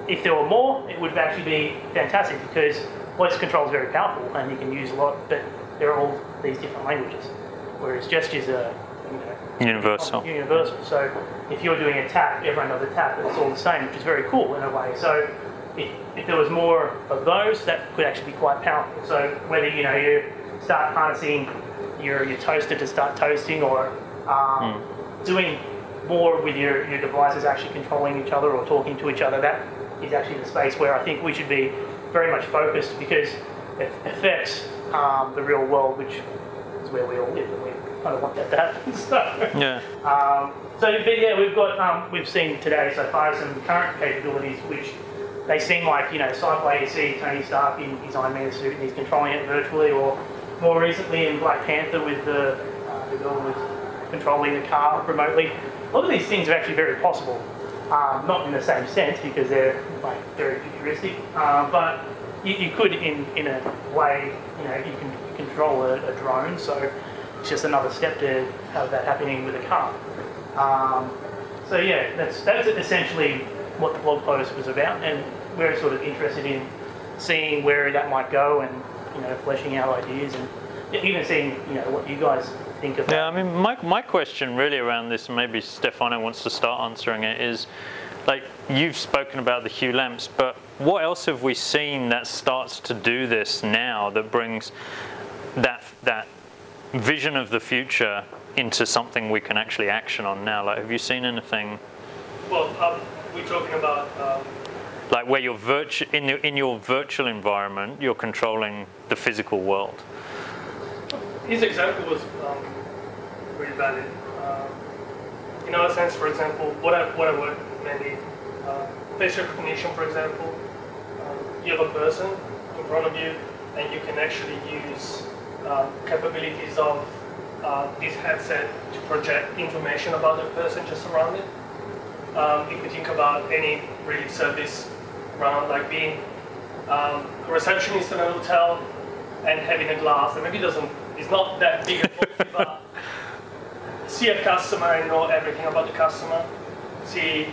C: if there were more, it would actually be fantastic, because voice control is very powerful and you can use a lot, but there are all these different languages, whereas gestures are
A: universal.
C: So if you're doing a tap, everyone does a tap, but it's all the same, which is very cool in a way. So if there was more of those, that could actually be quite powerful. So whether you start harnessing your toaster to start toasting, or doing more with your devices actually controlling each other or talking to each other, that is actually the space where I think we should be very much focused, because it affects the real world, which is where we all live, and we kind of want that to happen. So,
A: yeah.
C: So, but yeah, we've seen today so far some current capabilities which they seem like, you know, sci-fi. You see Tony Stark in his Iron Man suit and he's controlling it virtually, or more recently in Black Panther with the girl was controlling the car remotely. A lot of these things are actually very possible. Not in the same sense because they're like very futuristic, but you could in a way, you know, you can control a drone, so it's just another step to have that happening with a car. So yeah, that's essentially what the blog post was about, and we're sort of interested in seeing where that might go, and you know, fleshing out ideas, and even seeing, you know, what you guys think of that.
A: Yeah, I mean, my question really around this, and maybe Stefano wants to start answering it, is like, you've spoken about the Hue lamps, but what else have we seen that starts to do this now, that brings that vision of the future into something we can actually action on now? Like, have you seen anything?
B: Well, we're talking about
A: like where you're in your virtual environment, you're controlling the physical world.
B: his example was really valid. In our sense, for example, what I work mainly, face recognition, for example. You have a person in front of you, and you can actually use capabilities of this headset to project information about the person just around it. If you think about any really service around, like being a receptionist in a hotel and having a glass that maybe is not that big a quality, but see a customer and know everything about the customer. See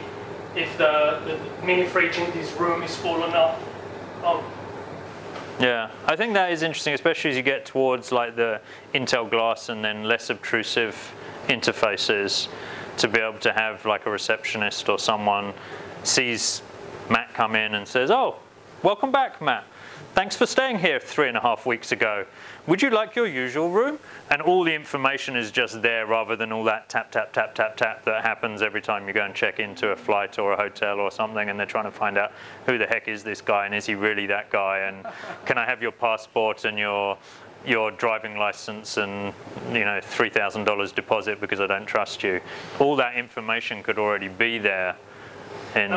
B: if the mini fridge in this room is full or not.
A: Yeah, I think that is interesting, especially as you get towards like the Intel glass and then less obtrusive interfaces, to be able to have like a receptionist or someone sees Matt come in and says, "Oh, welcome back, Matt. Thanks for staying here 3.5 weeks ago. Would you like your usual room?" And all the information is just there, rather than all that tap, tap, tap, tap, tap that happens every time you go and check into a flight or a hotel or something, and they're trying to find out who the heck is this guy, and is he really that guy, and can I have your passport and your driving license and, you know, $3,000 deposit because I don't trust you. All that information could already be there. In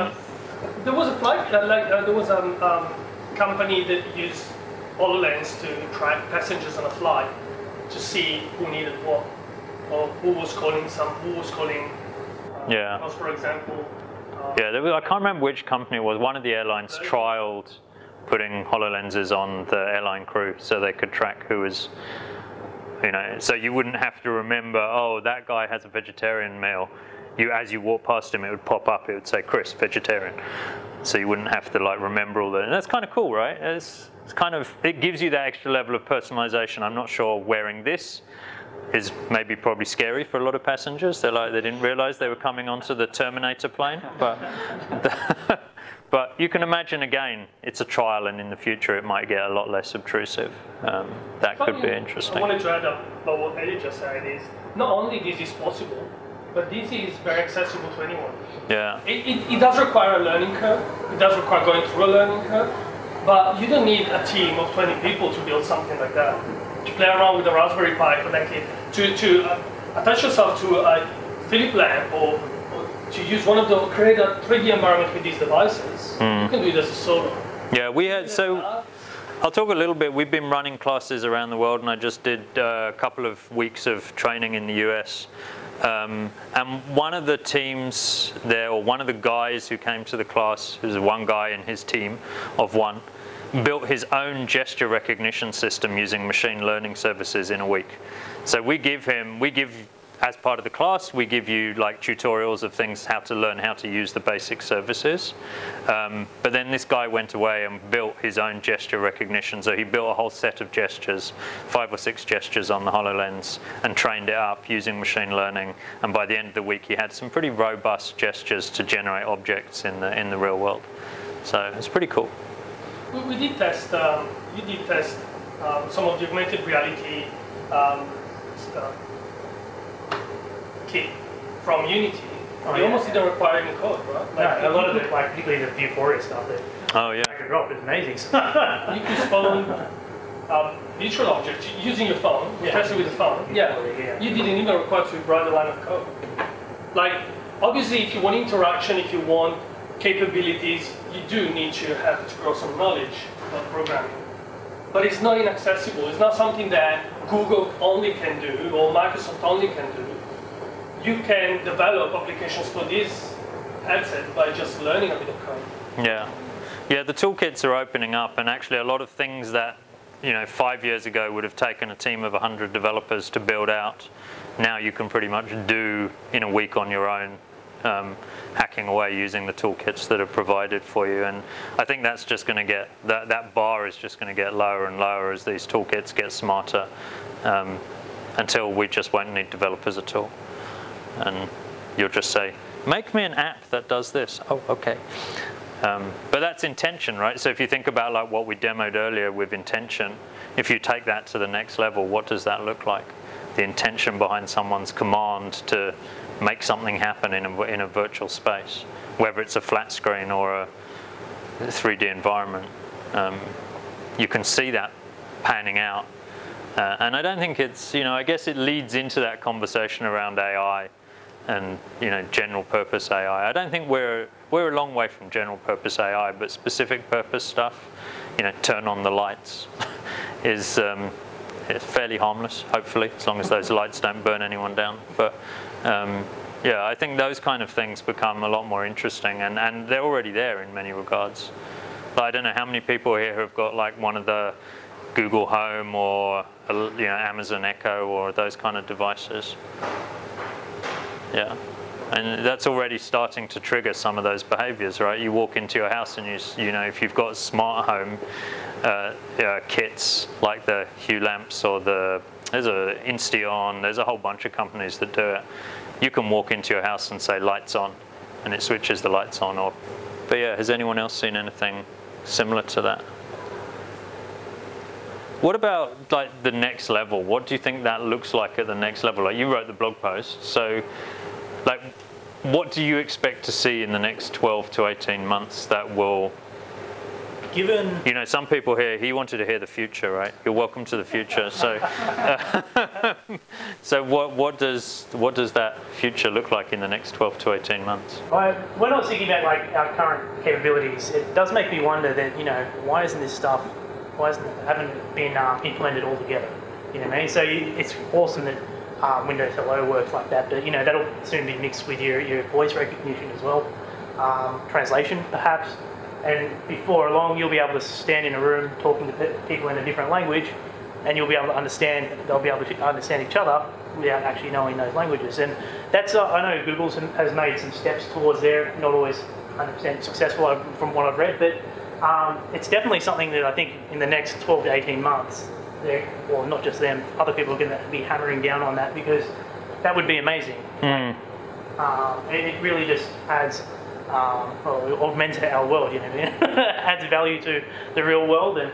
B: there was a flight, there was a company that used HoloLens to track passengers on a flight to see who needed what, or who was calling.
A: Yeah.
B: Because, for example.
A: Yeah, I can't remember which company it was. One of the airlines trialed putting HoloLenses on the airline crew so they could track who was, you know, so you wouldn't have to remember, oh, that guy has a vegetarian meal. As you walk past him, it would pop up, it would say, Chris, vegetarian. So you wouldn't have to like remember all that. And that's kind of cool, right? It's kind of, it gives you that extra level of personalization. I'm not sure wearing this is probably scary for a lot of passengers. They didn't realize they were coming onto the Terminator plane, but but you can imagine, again, it's a trial, and in the future it might get a lot less obtrusive. That could be interesting.
B: I wanted to add up about what Eddie just said is, not only this is possible, but this is very accessible to anyone.
A: Yeah.
B: It does require a learning curve. It does require going through a learning curve, but you don't need a team of 20 people to build something like that. To play around with a Raspberry Pi connected, to attach yourself to a Philip lamp, or to use create a 3D environment with these devices. You can do it as a solo.
A: Yeah, we had, so I'll talk a little bit. We've been running classes around the world, and I just did a couple of weeks of training in the US. And one of the teams there, or one of the guys who came to the class, who's one guy in his team of one, built his own gesture recognition system using machine learning services in a week. So as part of the class, we give you like tutorials of things, how to learn how to use the basic services. But then this guy went away and built his own gesture recognition. So he built a whole set of gestures, 5 or 6 gestures on the HoloLens, and trained it up using machine learning. And by the end of the week, he had some pretty robust gestures to generate objects in the real world. So it's pretty cool.
B: We did test. You did test some of the augmented reality kit from Unity. They almost didn't require any code, right?
C: Like, a lot of it, like particularly the Vuforia stuff that drag and drop is amazing.
B: You can spawn virtual objects using your phone. You test it with the phone. Yeah. You didn't even require to write a line of code. Like, obviously, if you want interaction, if you want capabilities, you do need to have to grow some knowledge about programming. But it's not inaccessible. It's not something that Google only can do or Microsoft only can do. You can develop applications for this headset by just learning a bit of code.
A: Yeah. Yeah, the toolkits are opening up, and actually a lot of things that 5 years ago would have taken a team of 100 developers to build out, now you can pretty much do in a week on your own, hacking away using the toolkits that are provided for you. And I think that's just going to get, that bar is just going to get lower and lower as these toolkits get smarter, until we just won't need developers at all. And you'll just say, make me an app that does this. Oh, okay. But that's intention, right? So if you think about like what we demoed earlier with intention, if you take that to the next level, what does that look like? The intention behind someone's command to make something happen in a virtual space, whether it's a flat screen or a 3D environment. You can see that panning out. And I don't think it's, I guess it leads into that conversation around AI and general purpose AI. I don't think we're a long way from general purpose AI, but specific purpose stuff, turn on the lights, is it's fairly harmless, hopefully, as long as those lights don't burn anyone down. But yeah, I think those kind of things become a lot more interesting, and they're already there in many regards. But I don't know how many people here have got like one of the Google Home or Amazon Echo or those kind of devices. Yeah, and that's already starting to trigger some of those behaviors, right? You walk into your house and if you've got smart home kits like the Hue lamps or there's a Insteon, there's a whole bunch of companies that do it. You can walk into your house and say lights on, and it switches the lights on off. But yeah, has anyone else seen anything similar to that? What about like the next level? What do you think that looks like at the next level? Like you wrote the blog post, so like what do you expect to see in the next 12 to 18 months that will,
C: given,
A: some people here, he wanted to hear the future, right? You're welcome to the future. So so what does that future look like in the next 12 to 18 months?
C: When I was thinking about like our current capabilities, it does make me wonder that why isn't this stuff, haven't been implemented all together? You know what I mean? So it's awesome that Windows Hello works like that, but that'll soon be mixed with your voice recognition as well, translation perhaps, and before long you'll be able to stand in a room talking to people in a different language, and you'll be able to understand. They'll be able to understand each other without actually knowing those languages. And that's I know Google has made some steps towards there, not always 100% successful from what I've read, but it's definitely something that I think in the next 12 to 18 months, well, not just them, other people are going to be hammering down on that, because that would be amazing. It really just adds, augmented our world, adds value to the real world, and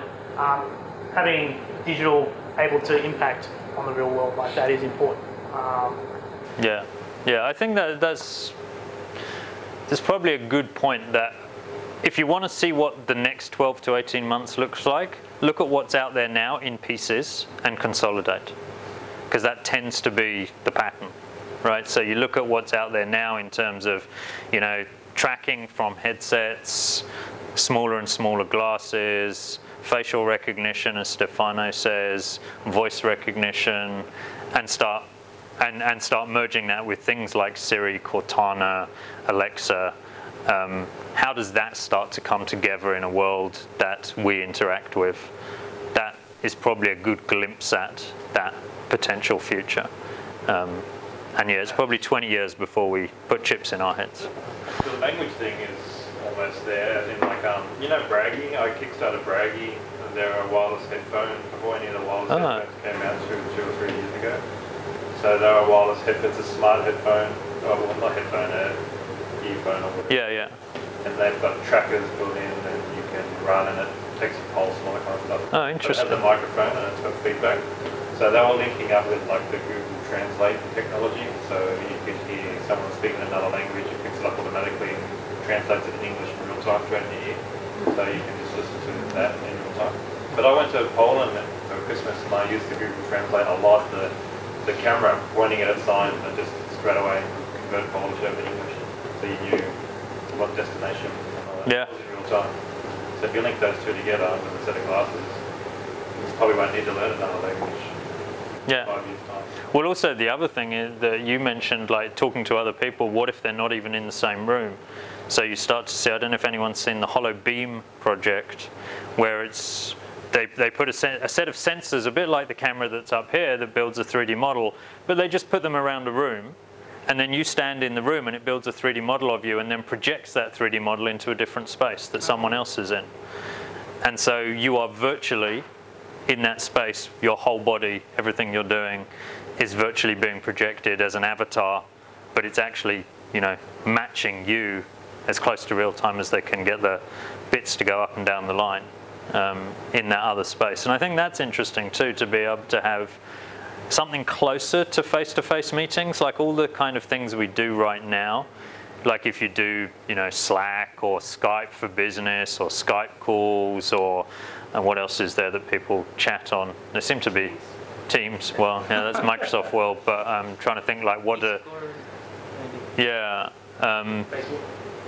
C: having digital able to impact on the real world like that is important.
A: Yeah, I think that's probably a good point, that if you want to see what the next 12 to 18 months looks like, look at what's out there now in pieces and consolidate, because that tends to be the pattern, right? So you look at what's out there now in terms of, tracking from headsets, smaller and smaller glasses, facial recognition, as Stefano says, voice recognition, and start merging that with things like Siri, Cortana, Alexa. How does that start to come together in a world that we interact with? That is probably a good glimpse at that potential future. And yeah, it's probably 20 years before we put chips in our heads.
K: The language thing is almost there. As in like, Bragi, I kickstarted Bragi, and they're a wireless headphone before any of the wireless headphones came out 2 or 3 years ago. So they're a wireless headphone, it's a smart headphone, well not headphone, earphone or whatever.
A: Yeah.
K: And they've got trackers built in, and you can run, and it takes your pulse and all that kind of stuff.
A: Oh, interesting.
K: So it has a microphone and it's got feedback. So they're all linking up with like the Google Translate technology. So you could hear someone speaking another language, it picks it up automatically and translates it in English in real time straight in your ear. So you can just listen to that in real time. But I went to Poland for Christmas and I used the Google Translate a lot. The camera pointing at a sign and just straight away convert Polish over to English, so you knew what destination was in real time. So if you link those two together with a set of classes, you probably won't need to learn another language.
A: Yeah.
K: 5 years' time.
A: Well, also the other thing is that you mentioned, like talking to other people. What if they're not even in the same room? So you start to see. I don't know if anyone's seen the Hollow Beam project, where it's they put a set of sensors, a bit like the camera that's up here, that builds a 3D model, but they just put them around a room, and then you stand in the room, and it builds a 3D model of you, and then projects that 3D model into a different space that someone else is in. And so you are virtually in that space. Your whole body, everything you're doing, is virtually being projected as an avatar, but it's actually, you know, matching you as close to real time as they can get the bits to go up and down the line in that other space. And I think that's interesting too, to be able to have something closer to face-to-face meetings, like all the kind of things we do right now. Like if you do, you know, Slack or Skype for business or Skype calls, or what else is there that people chat on? There seem to be Teams. Well, yeah, that's Microsoft World, but I'm trying to think like what do, yeah,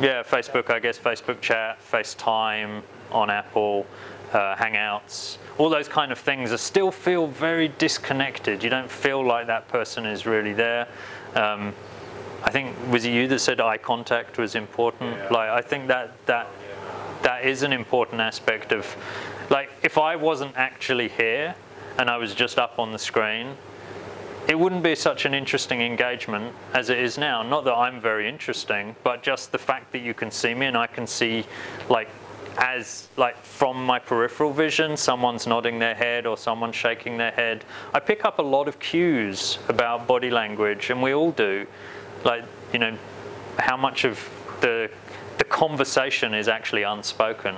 A: yeah, Facebook, I guess, Facebook chat, FaceTime on Apple, Hangouts, all those kind of things are still feel very disconnected. You don't feel like that person is really there. I think, was it you that said eye contact was important? Yeah. Like, I think that is an important aspect of, like, if I wasn't actually here and I was just up on the screen, it wouldn't be such an interesting engagement as it is now. Not that I'm very interesting, but just the fact that you can see me and I can see, like, from my peripheral vision, someone's nodding their head or someone's shaking their head. I pick up a lot of cues about body language, and we all do. Like, you know, how much of the conversation is actually unspoken.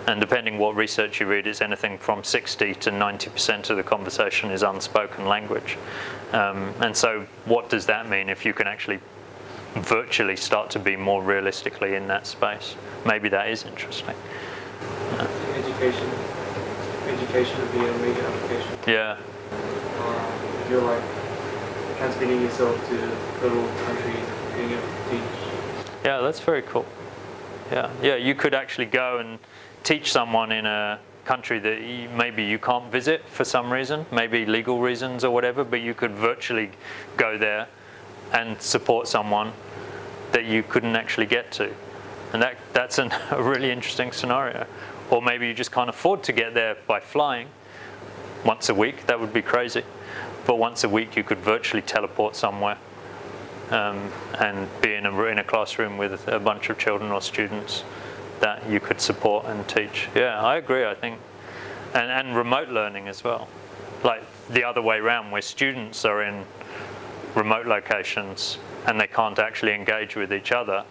A: And depending what research you read, it's anything from 60 to 90% of the conversation is unspoken language. And so what does that mean if you can actually virtually start to be more realistically in that space? Maybe that is interesting.
H: Education would be a major application.
A: Yeah.
H: If you're like transmitting yourself to little countries, being able to teach.
A: Yeah, that's very cool. Yeah, yeah, you could actually go and teach someone in a country that maybe you can't visit for some reason, maybe legal reasons or whatever, but you could virtually go there and support someone that you couldn't actually get to. And that's a really interesting scenario. Or maybe you just can't afford to get there by flying once a week. That would be crazy. But once a week you could virtually teleport somewhere and be in a classroom with a bunch of children or students that you could support and teach. Yeah, I agree, I think. And remote learning as well. Like the other way around, where students are in remote locations and they can't actually engage with each other.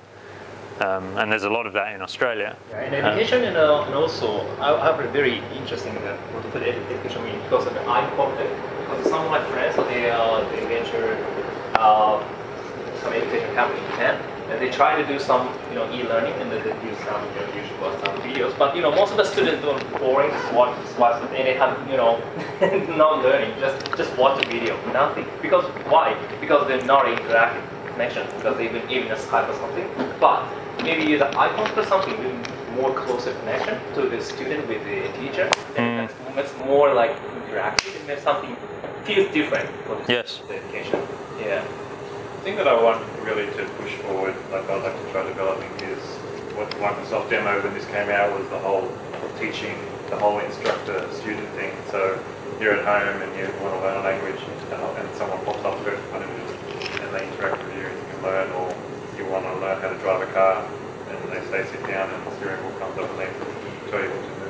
A: And there's a lot of that in Australia.
E: Yeah, in education, and also I have a very interesting what to put education mean, because of the eye contact. Because some of my friends, they venture some education camp in Japan, and they try to do some e-learning, and they use some videos. But most of the students don't boring, watch, and they have not learning, just watch the video, nothing. Because why? Because they're not interactive connection, because they even a Skype or something. But maybe use an eye contact or something, more closer connection to the student with the teacher. And that's more like interactive, and there's something feels different for the education. Yeah.
K: The thing that I want really to push forward, like I'd like to try developing, is what Microsoft demo when this came out was the whole teaching, the whole instructor-student thing. So you're at home and you want to learn a language, and someone pops up in front of you and they interact with you and you can learn, or you want to learn how to drive a car and they say sit down and the steering wheel comes up and they tell you what to do.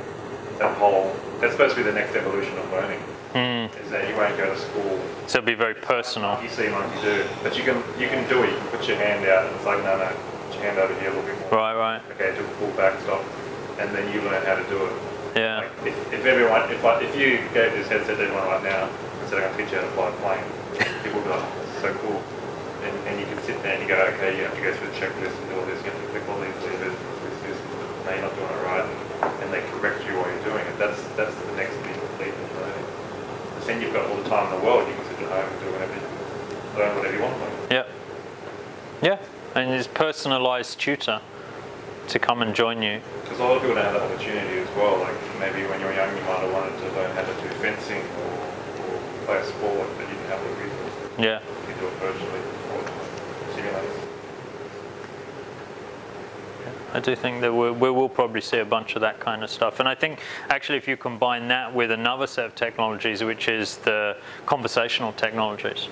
K: That's supposed to be the next evolution of learning. Is that you won't go to school.
A: So it'll be very personal.
K: You see what you do, but you can do it. You can put your hand out, and it's like no, put your hand over here a little bit more.
A: Right.
K: Okay, do a full back stop, and then you learn how to do it.
A: Yeah.
K: Like if you gave this headset to everyone right now and said I'm going to teach you how to fly a plane, people would be like, this is so cool. And you can sit there and you go, okay, you have to go through the checklist and do all this. You have to click all these levers. Now you're not doing it right, and they correct you while you're doing it. That's the next big leap in learning. Then you've got all the time in the world. You can sit at home and do whatever, learn whatever you want to learn.
A: Yeah. And this personalized tutor to come and join you.
K: Because a lot of people don't have that opportunity as well. Like maybe when you were young, you might have wanted to learn how to do fencing or play a sport, but you didn't have the resources.
A: Yeah.
K: You do it virtually or simulators.
A: I do think that we will probably see a bunch of that kind of stuff. And I think actually if you combine that with another set of technologies, which is the conversational technologies.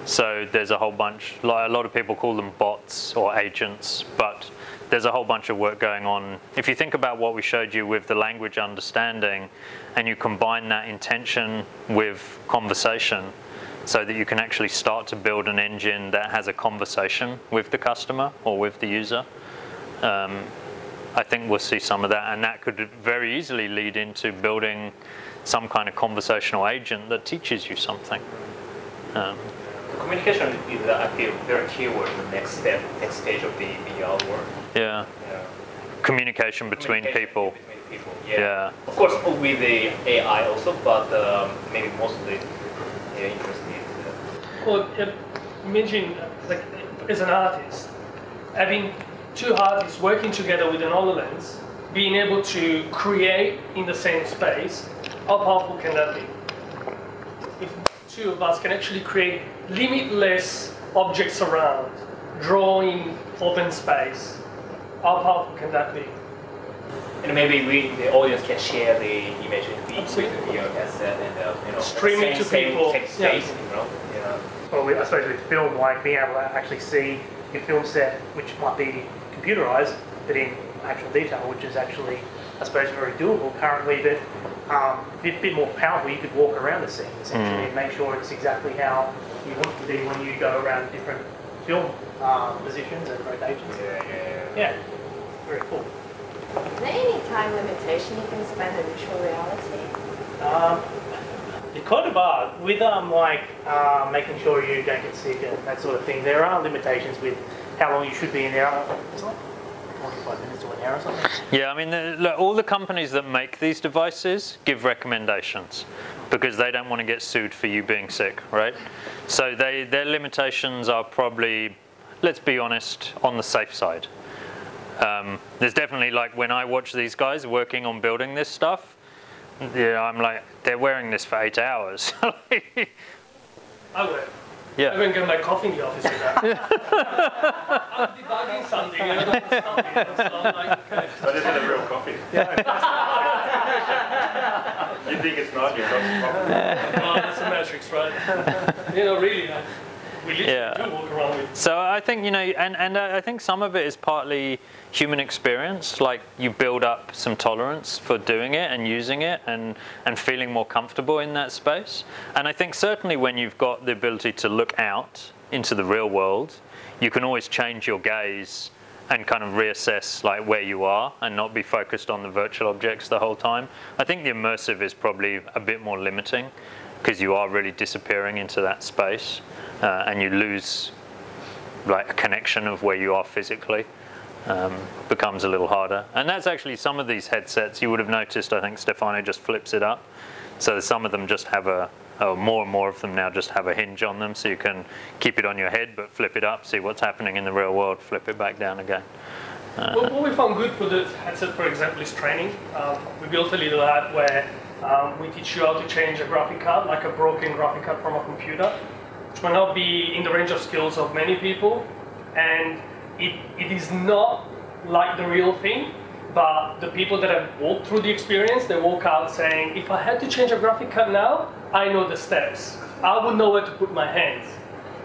A: So there's a whole bunch, like a lot of people call them bots or agents, but there's a whole bunch of work going on. If you think about what we showed you with the language understanding and you combine that intention with conversation so that you can actually start to build an engine that has a conversation with the customer or with the user, I think we'll see some of that, and that could very easily lead into building some kind of conversational agent that teaches you something.
E: Communication is, I feel, very key word in the next step, next stage of the VR world.
A: Yeah. Communication between people. Yeah.
E: Of course, with the AI also, but maybe mostly interested.
B: Well, imagine, like, as an artist, having two artists working together with an HoloLens, being able to create in the same space, how powerful can that be? If two of us can actually create limitless objects around, draw in open space, how powerful can that be?
E: And maybe the audience can share the image with the VR headset and
C: stream it to people.
E: Same space, you know. Yeah.
C: Well, I suppose with film, like being able to actually see your film set, which might be computerized, but in actual detail, which is actually, I suppose, very doable currently, but a bit more powerful. You could walk around the scene essentially and make sure it's exactly how you want it to be when you go around different film positions and rotations. Yeah, very cool.
Q: Is there any time limitation you can spend in virtual reality?
C: It kind of are. With making sure you don't get sick and that sort of thing, there are limitations with how long you should be in there. It's like 45 minutes to an hour or something.
A: Yeah, I mean, look, all the companies that make these devices give recommendations because they don't want to get sued for you being sick, right? So their limitations are probably, let's be honest, on the safe side. There's definitely, like, when I watch these guys working on building this stuff, yeah, I'm like, they're wearing this for 8 hours.
B: I would.
A: Yeah.
B: I wouldn't get my coffee in the office with that. I'm debugging something, and I don't want to stop it. So I'm like, okay.
K: That isn't a real coffee. You think it's not, you're not coffee.
B: Oh, that's a matrix, right? You know, really, we literally do walk around with.
A: So I think, you know, and I think some of it is partly human experience, like you build up some tolerance for doing it and using it and feeling more comfortable in that space. And I think certainly when you've got the ability to look out into the real world, you can always change your gaze and kind of reassess like where you are and not be focused on the virtual objects the whole time. I think the immersive is probably a bit more limiting because you are really disappearing into that space and you lose like a connection of where you are physically. Becomes a little harder. And that's actually some of these headsets you would have noticed, I think Stefano just flips it up. So some of them just have more and more of them now just have a hinge on them, so you can keep it on your head but flip it up, see what's happening in the real world, flip it back down again.
B: What we found good for the headset, for example, is training. We built a little app where we teach you how to change a graphic card, like a broken graphic card from a computer, which may not be in the range of skills of many people. And it is not like the real thing, but the people that have walked through the experience, they walk out saying, if I had to change a graphic card now, I know the steps. I would know where to put my hands.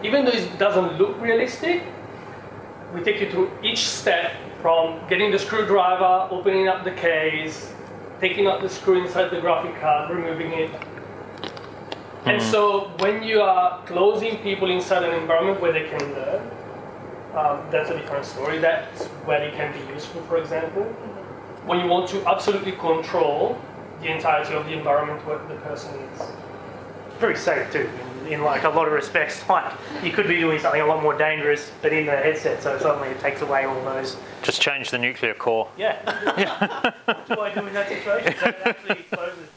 B: Even though it doesn't look realistic, we take you through each step from getting the screwdriver, opening up the case, taking out the screw inside the graphic card, removing it. And so when you are closing people inside an environment where they can learn, that's a different story. That's where it can be useful, for example. When you want to absolutely control the entirety of the environment where the person is.
C: Very safe too, in like a lot of respects. Like you could be doing something a lot more dangerous, but in the headset, so suddenly it takes away all those.
A: Just change the nuclear core.
C: Yeah. What do I do in that situation? So it actually exposes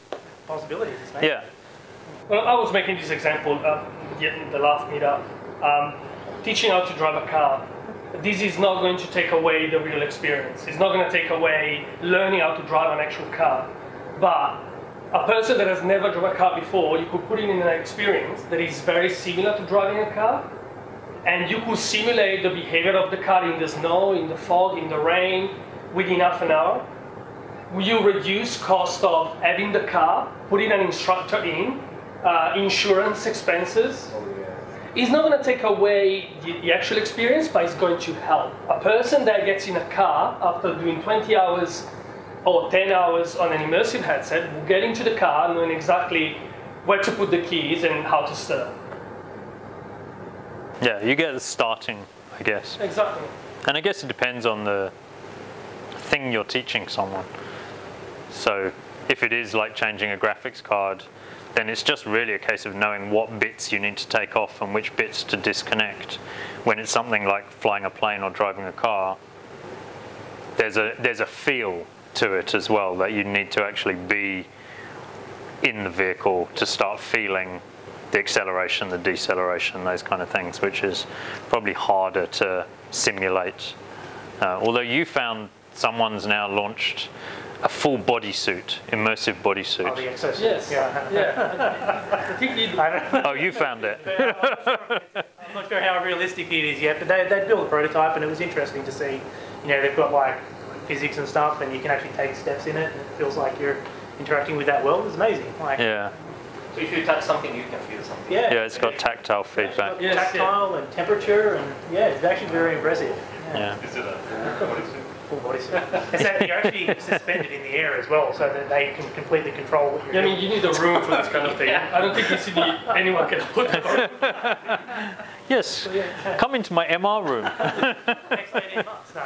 C: possibilities.
A: Yeah.
B: Well, I was making this example in the last meetup. Teaching how to drive a car. this is not going to take away the real experience. It's not going to take away learning how to drive an actual car. But a person that has never driven a car before, you could put in an experience that is very similar to driving a car, and you could simulate the behavior of the car in the snow, in the fog, in the rain, within half an hour. You reduce cost of having the car, putting an instructor in, insurance expenses. It's not going to take away the actual experience, but it's going to help. A person that gets in a car after doing 20 hours or 10 hours on an immersive headset will get into the car knowing exactly where to put the keys and how to steer.
A: Yeah, you get the starting, I guess.
B: Exactly.
A: And I guess it depends on the thing you're teaching someone. So if it is like changing a graphics card, then it's just really a case of knowing what bits you need to take off and which bits to disconnect. When it's something like flying a plane or driving a car, there's a feel to it as well that you need to actually be in the vehicle to start feeling the acceleration, the deceleration, those kind of things, which is probably harder to simulate. Although you found someone's now launched a full bodysuit, immersive bodysuit.
C: Oh, the exosuit.
B: Yes.
C: Yeah.
B: I think
A: Oh, you found it.
C: I'm not sure how realistic it is yet, but they built a prototype, and it was interesting to see. You know, they've got like physics and stuff, and you can actually take steps in it, and it feels like you're interacting with that world. It's amazing. Like,
A: yeah.
E: So if you touch something, you can feel something.
C: Yeah.
A: Yeah, it's got tactile feedback.
C: Yes, tactile and temperature, and yeah, it's actually very impressive.
A: Yeah.
K: Is it a full bodysuit?
C: Full bodysuit. And so you're actually suspended in the air as well, so that they can completely control what you're doing.
B: I mean, you need a room for this kind of thing. I don't think you see anyone can put it on.
A: Yes, come into my MR room.
C: Next 18 months. No.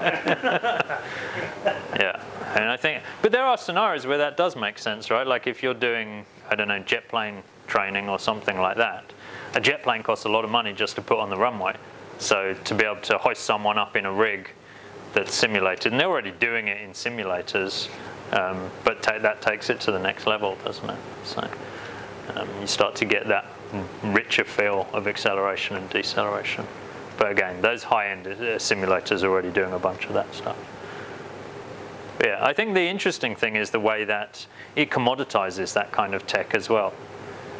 A: Yeah, and I think, but there are scenarios where that does make sense, right? Like if you're doing, I don't know, jet plane training or something like that. A jet plane costs a lot of money just to put on the runway. So to be able to hoist someone up in a rig that's simulated, and they're already doing it in simulators, but that takes it to the next level, doesn't it? So you start to get that richer feel of acceleration and deceleration. But again, those high-end simulators are already doing a bunch of that stuff. But yeah, I think the interesting thing is the way that it commoditizes that kind of tech as well.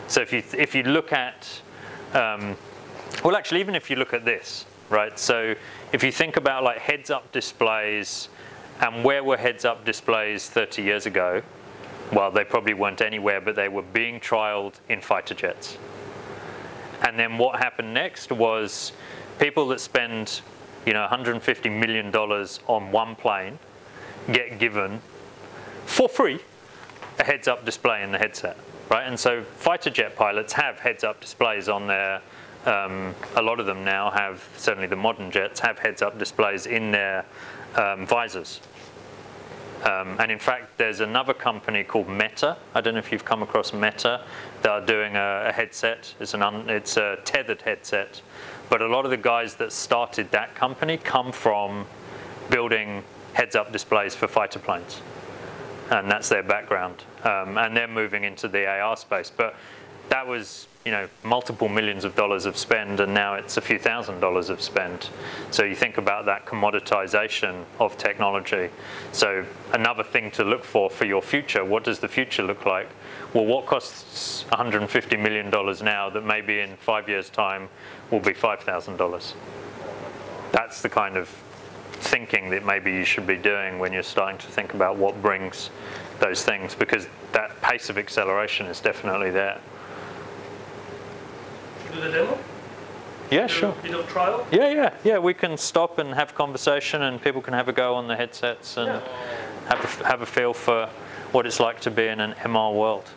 A: So if you look at, well, actually, even if you look at this, right? So if you think about like heads-up displays, and where were heads-up displays 30 years ago? Well, they probably weren't anywhere, but they were being trialed in fighter jets. And then what happened next was people that spend, you know, $150 million on one plane get given for free a heads-up display in the headset, right? And so fighter jet pilots have heads-up displays on their. A lot of them now have, certainly the modern jets, have heads-up displays in their visors. And in fact, there's another company called Meta. I don't know if you've come across Meta. They are doing a headset. It's a tethered headset. But a lot of the guys that started that company come from building heads-up displays for fighter planes. And that's their background. And they're moving into the AR space. But that was, you know, multiple millions of dollars of spend, and now it's a few $1,000s of spend. So you think about that commoditization of technology. So another thing to look for your future, what does the future look like? Well, what costs $150 million now that maybe in 5 years' time will be $5,000? That's the kind of thinking that maybe you should be doing when you're starting to think about what brings those things, because that pace of acceleration is definitely there.
B: Do the demo?
A: Yeah, sure.
B: Bit of trial?
A: Yeah. We can stop and have conversation, and people can have a go on the headsets and have a feel for what it's like to be in an MR world.